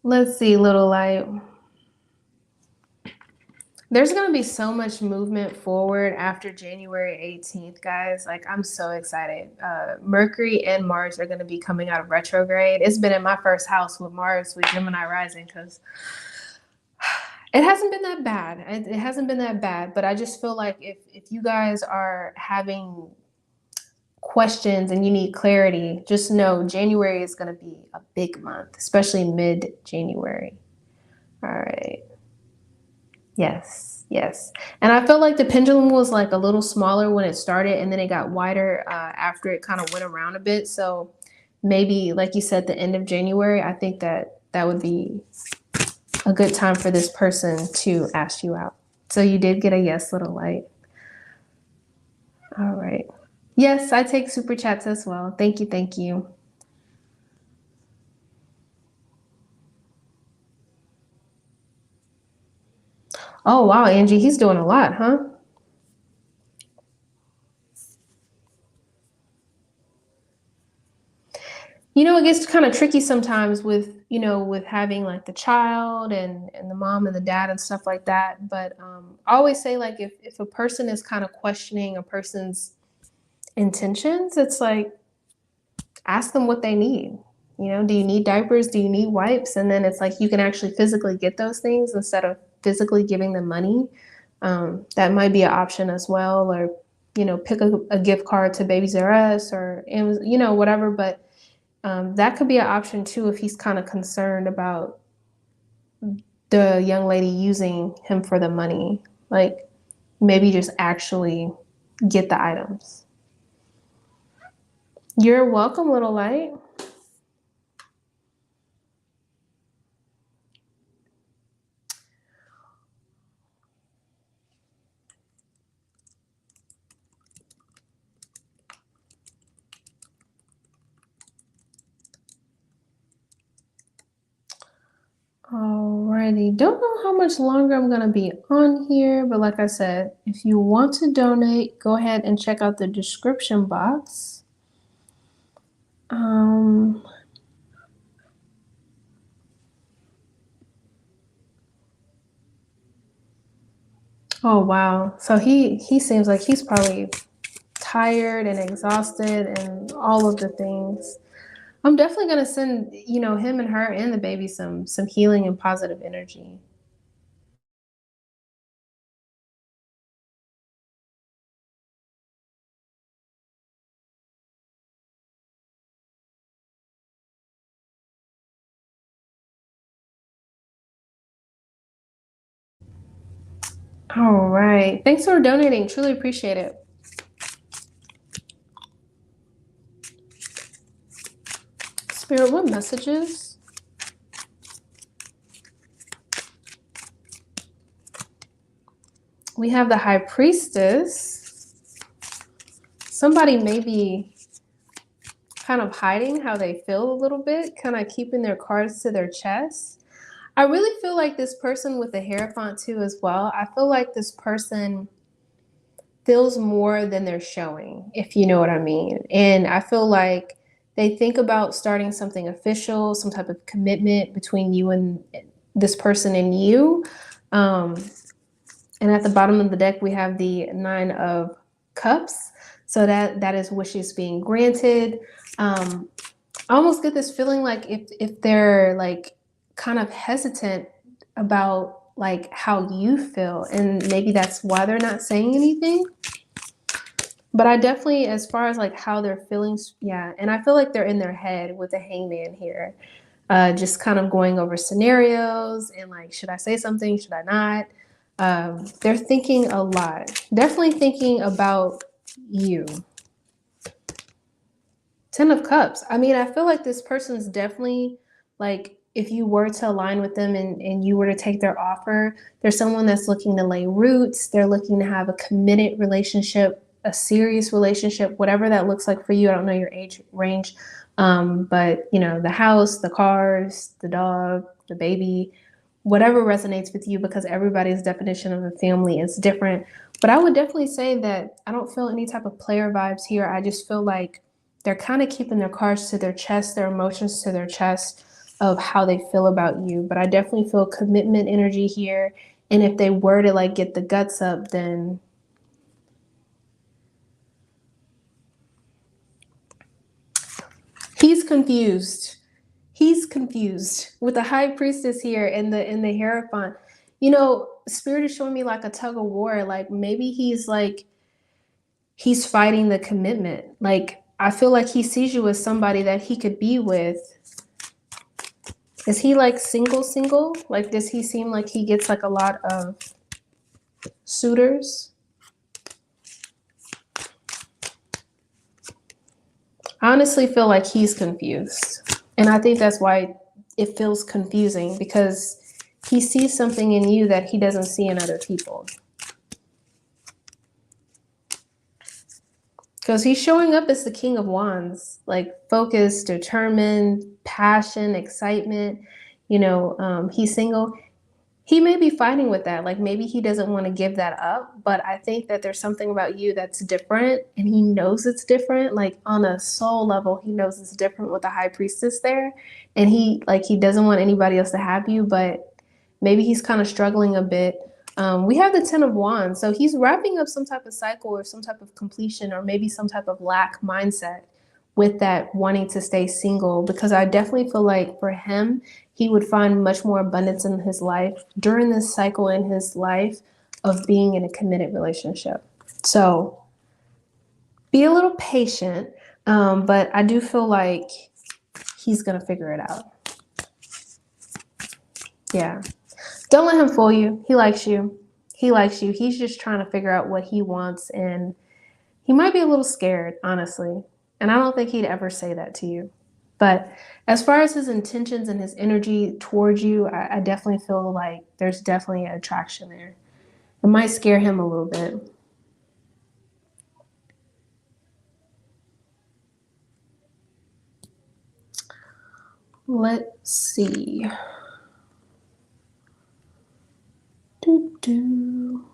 Let's see, little light. There's going to be so much movement forward after January 18th, guys. Like, I'm so excited. Mercury and Mars are going to be coming out of retrograde. It's been in my first house with Mars, with Gemini rising, because it hasn't been that bad. It hasn't been that bad. But I just feel like if you guys are having questions and you need clarity, just know January is going to be a big month, especially mid-January. All right. Yes, yes. And I felt like the pendulum was like a little smaller when it started, and then it got wider after it kind of went around a bit. So maybe, like you said, the end of January, I think that that would be a good time for this person to ask you out. So you did get a yes, little light. All right. Yes, I take super chats as well. Thank you, thank you. Oh, wow, Angie, he's doing a lot, huh? You know, it gets kind of tricky sometimes with, with having like the child and the mom and the dad and stuff like that. But I always say, like, if a person is kind of questioning a person's intentions, it's like, ask them what they need. Do you need diapers? Do you need wipes? And then it's like you can actually physically get those things instead of physically giving them money. That might be an option as well. Or, pick a gift card to Babies R Us or, whatever. But that could be an option too if he's kind of concerned about the young lady using him for the money. Like, maybe just actually get the items. You're welcome, little light. Alrighty, don't know how much longer I'm gonna be on here, but like I said, if you want to donate, go ahead and check out the description box. Oh wow, so he seems like he's probably tired and exhausted and all of the things. I'm definitely gonna send, him and her and the baby some healing and positive energy. All right. Thanks for donating. Truly appreciate it. Spirit, what messages? We have the High Priestess. Somebody may be kind of hiding how they feel a little bit, kind of keeping their cards to their chest. I really feel like this person with the Hierophant too as well. I feel like this person feels more than they're showing, if you know what I mean. And I feel like they think about starting something official, some type of commitment between you and this person and you. And at the bottom of the deck, we have the Nine of Cups. So that is wishes being granted. I almost get this feeling like if they're like kind of hesitant about like how you feel, and maybe that's why they're not saying anything. But I definitely, as far as like how their feelings, yeah, and I feel like they're in their head with the Hangman here, just kind of going over scenarios and like, should I say something? Should I not? They're thinking a lot, definitely thinking about you. Ten of Cups. I mean, I feel like this person's definitely like, if you were to align with them and you were to take their offer, there's someone that's looking to lay roots. They're looking to have a committed relationship, a serious relationship, whatever that looks like for you. I don't know your age range, but you know, the house, the cars, the dog, the baby, whatever resonates with you, because everybody's definition of a family is different. But I would definitely say that I don't feel any type of player vibes here. I just feel like they're kind of keeping their cards to their chest, their emotions to their chest of how they feel about you. But I definitely feel commitment energy here. And if they were to like get the guts up, then he's confused. He's confused with the High Priestess here and the Hierophant. You know, Spirit is showing me like a tug of war. Like maybe he's fighting the commitment. Like I feel like he sees you as somebody that he could be with. Is he like single? Like does he seem like he gets like a lot of suitors? I honestly feel like he's confused. And I think that's why it feels confusing, because he sees something in you that he doesn't see in other people. Because he's showing up as the King of Wands, like focused, determined, passion, excitement. You know, he's single. He may be fighting with that. Like maybe he doesn't want to give that up, but I think that there's something about you that's different, and he knows it's different. Like on a soul level, he knows it's different with the High Priestess there. And he doesn't want anybody else to have you, but maybe he's kind of struggling a bit. We have the Ten of Wands. So he's wrapping up some type of cycle or some type of completion or maybe some type of lack mindset with that wanting to stay single, because I definitely feel like for him, he would find much more abundance in his life during this cycle in his life of being in a committed relationship. So be a little patient, but I do feel like he's going to figure it out. Yeah. Don't let him fool you. He likes you. He likes you. He's just trying to figure out what he wants, and he might be a little scared, honestly. And I don't think he'd ever say that to you. But as far as his intentions and his energy towards you, I definitely feel like there's definitely an attraction there. It might scare him a little bit. Let's see. Doo-doo.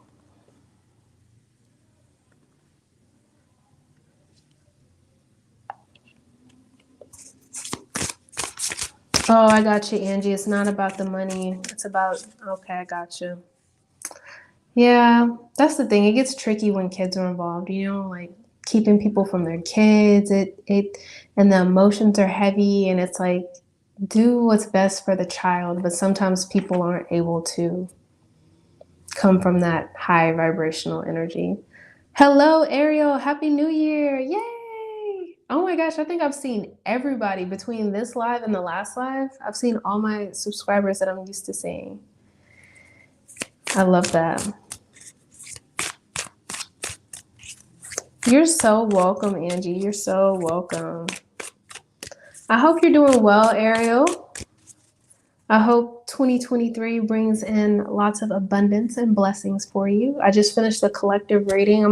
Oh, I got you, Angie. It's not about the money. It's about, okay, I got you. Yeah, that's the thing. It gets tricky when kids are involved, you know, like keeping people from their kids. And the emotions are heavy, and it's like, do what's best for the child, but sometimes people aren't able to come from that high vibrational energy. Hello, Ariel. Happy New Year. Yay. Oh my gosh, I think I've seen everybody between this live and the last live. I've seen all my subscribers that I'm used to seeing. I love that. You're so welcome, Angie. You're so welcome. I hope you're doing well, Ariel. I hope 2023 brings in lots of abundance and blessings for you. I just finished the collective reading.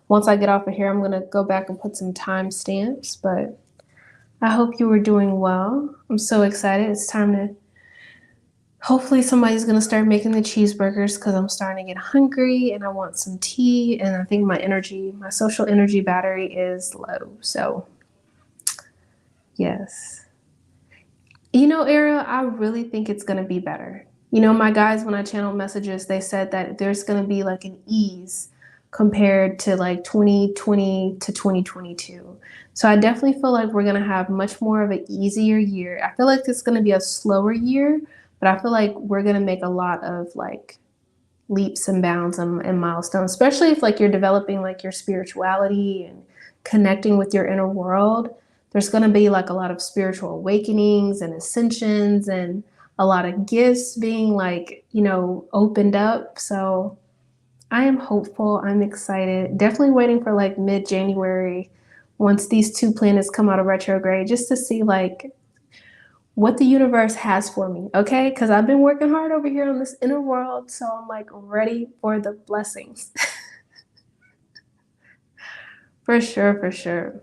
Once I get off of here, I'm gonna go back and put some timestamps, but I hope you were doing well. I'm so excited. It's time to, hopefully somebody's gonna start making the cheeseburgers because I'm starting to get hungry and I want some tea, and I think my social energy battery is low, so yes. You know, Ariel, I really think it's going to be better. You know, my guys, when I channel messages, they said that there's going to be like an ease compared to like 2020 to 2022. So I definitely feel like we're going to have much more of an easier year. I feel like it's going to be a slower year, but I feel like we're going to make a lot of like leaps and bounds and milestones, especially if like you're developing like your spirituality and connecting with your inner world. There's going to be like a lot of spiritual awakenings and ascensions and a lot of gifts being like, you know, opened up. So I am hopeful. I'm excited. Definitely waiting for like mid-January once these two planets come out of retrograde just to see like what the universe has for me, okay? Because I've been working hard over here on this inner world, so I'm like ready for the blessings. For sure, for sure.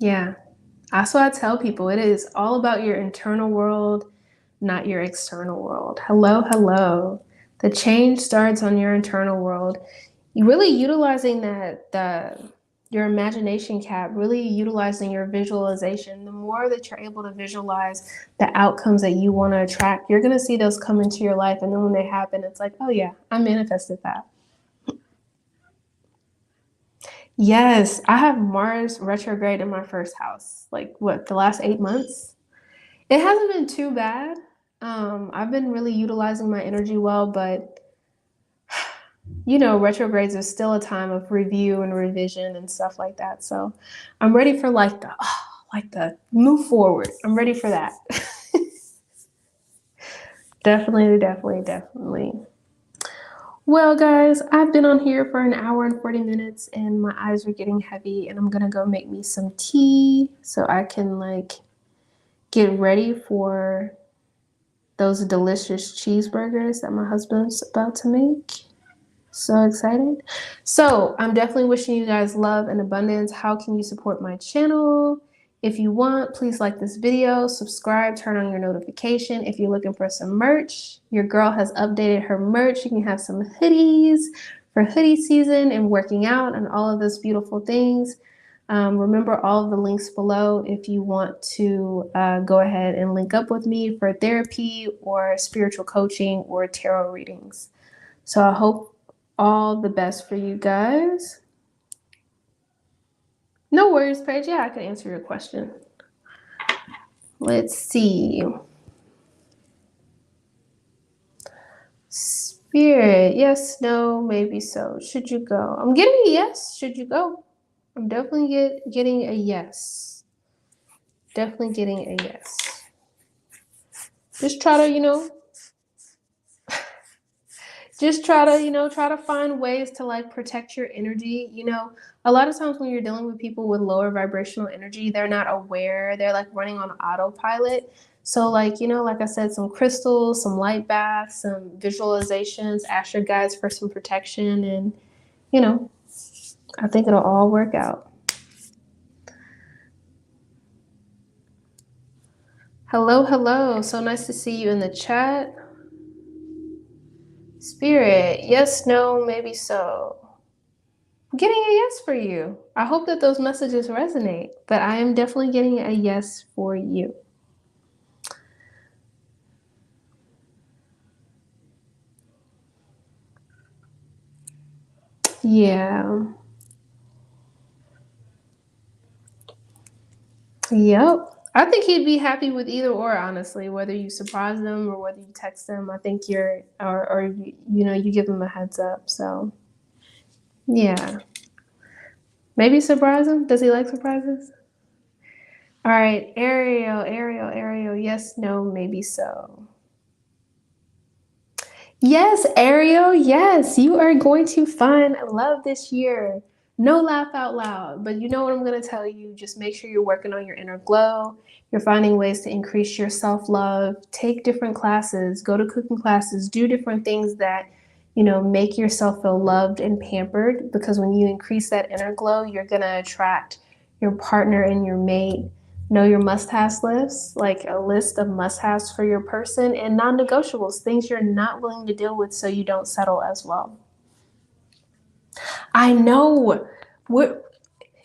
Yeah. That's what I tell people. It is all about your internal world, not your external world. Hello, hello. The change starts on your internal world. You really utilizing your imagination cap, really utilizing your visualization. The more that you're able to visualize the outcomes that you want to attract, you're gonna see those come into your life. And then when they happen, it's like, oh yeah, I manifested that. Yes, I have Mars retrograde in my first house. Like what, the last 8 months? It hasn't been too bad. I've been really utilizing my energy well, but you know, retrogrades are still a time of review and revision and stuff like that. So I'm ready for like the move forward. I'm ready for that. Definitely, definitely, definitely. Well, guys, I've been on here for an hour and 40 minutes and my eyes are getting heavy and I'm gonna go make me some tea so I can like get ready for those delicious cheeseburgers that my husband's about to make. So excited. So I'm definitely wishing you guys love and abundance. How can you support my channel? If you want, please like this video, subscribe, turn on your notification. If you're looking for some merch, your girl has updated her merch. You can have some hoodies for hoodie season and working out and all of those beautiful things. Remember all of the links below if you want to go ahead and link up with me for therapy or spiritual coaching or tarot readings. So I hope all the best for you guys. No worries, Paige. Yeah, I can answer your question. Let's see. Spirit, yes, no, maybe so. Should you go? I'm getting a yes. Should you go? I'm definitely getting a yes. Definitely getting a yes. Just try to, try to find ways to like protect your energy. You know, a lot of times when you're dealing with people with lower vibrational energy, they're not aware. They're like running on autopilot. So like, like I said, some crystals, some light baths, some visualizations, ask your guides for some protection, and you know, I think it'll all work out. Hello, hello. So nice to see you in the chat. Spirit, yes, no, maybe so. I'm getting a yes for you. I hope that those messages resonate, but I am definitely getting a yes for you. Yeah. Yep. I think he'd be happy with either or, honestly, whether you surprise them or whether you text them. I think you give them a heads up. So, yeah. Maybe surprise him. Does he like surprises? All right. Ariel. Yes, no, maybe so. Yes, Ariel, yes, you are going to find love this year. No laugh out loud, but you know what I'm going to tell you? Just make sure you're working on your inner glow. You're finding ways to increase your self love. Take different classes, go to cooking classes, do different things that, make yourself feel loved and pampered. Because when you increase that inner glow, you're going to attract your partner and your mate. Know your must-haves list, like a list of must-haves for your person, and non-negotiables, things you're not willing to deal with so you don't settle as well. I know. What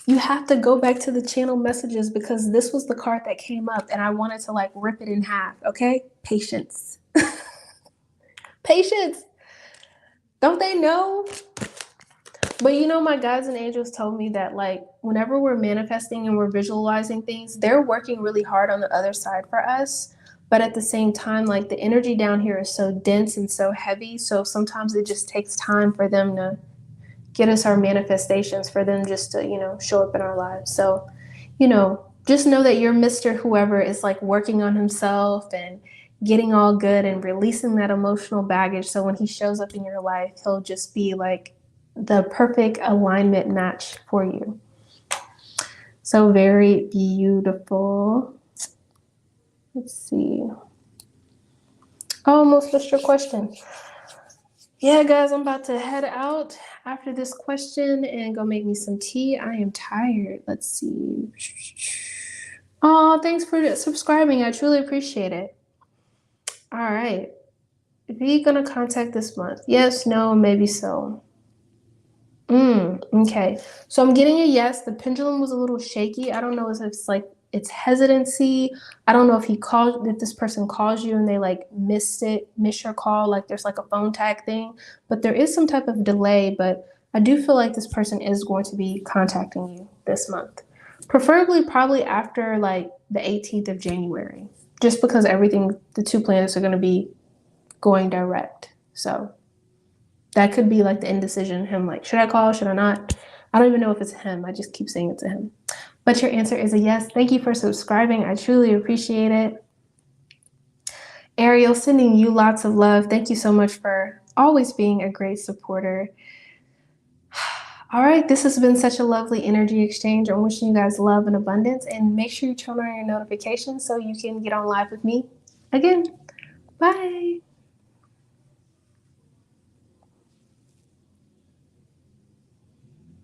you have to go back to the channel messages because this was the card that came up and I wanted to like rip it in half, okay? Patience. Patience. Don't they know? But my guides and angels told me that like whenever we're manifesting and we're visualizing things, they're working really hard on the other side for us. But at the same time, like the energy down here is so dense and so heavy. So sometimes it just takes time for them to get us our manifestations, for them just to, show up in our lives. So, just know that your Mr. Whoever is like working on himself and getting all good and releasing that emotional baggage. So when he shows up in your life, he'll just be like the perfect alignment match for you. So very beautiful. Let's see. Oh, almost missed your question. Yeah, guys, I'm about to head out after this question and go make me some tea. I am tired. Let's see. Oh, thanks for subscribing. I truly appreciate it. All right. Are you going to contact this month? Yes, no, maybe so. Okay. So I'm getting a yes. The pendulum was a little shaky. I don't know if it's like it's hesitancy. I don't know if this person calls you and they like miss your call, like there's like a phone tag thing, but there is some type of delay, but I do feel like this person is going to be contacting you this month. Preferably probably after like the 18th of January, just because the two planets are going to be going direct. So that could be like the indecision, him like, should I call, should I not? I don't even know if it's him. I just keep saying it to him. But your answer is a yes. Thank you for subscribing. I truly appreciate it. Ariel, sending you lots of love. Thank you so much for always being a great supporter. All right, this has been such a lovely energy exchange. I'm wishing you guys love and abundance, and make sure you turn on your notifications so you can get on live with me again. Bye.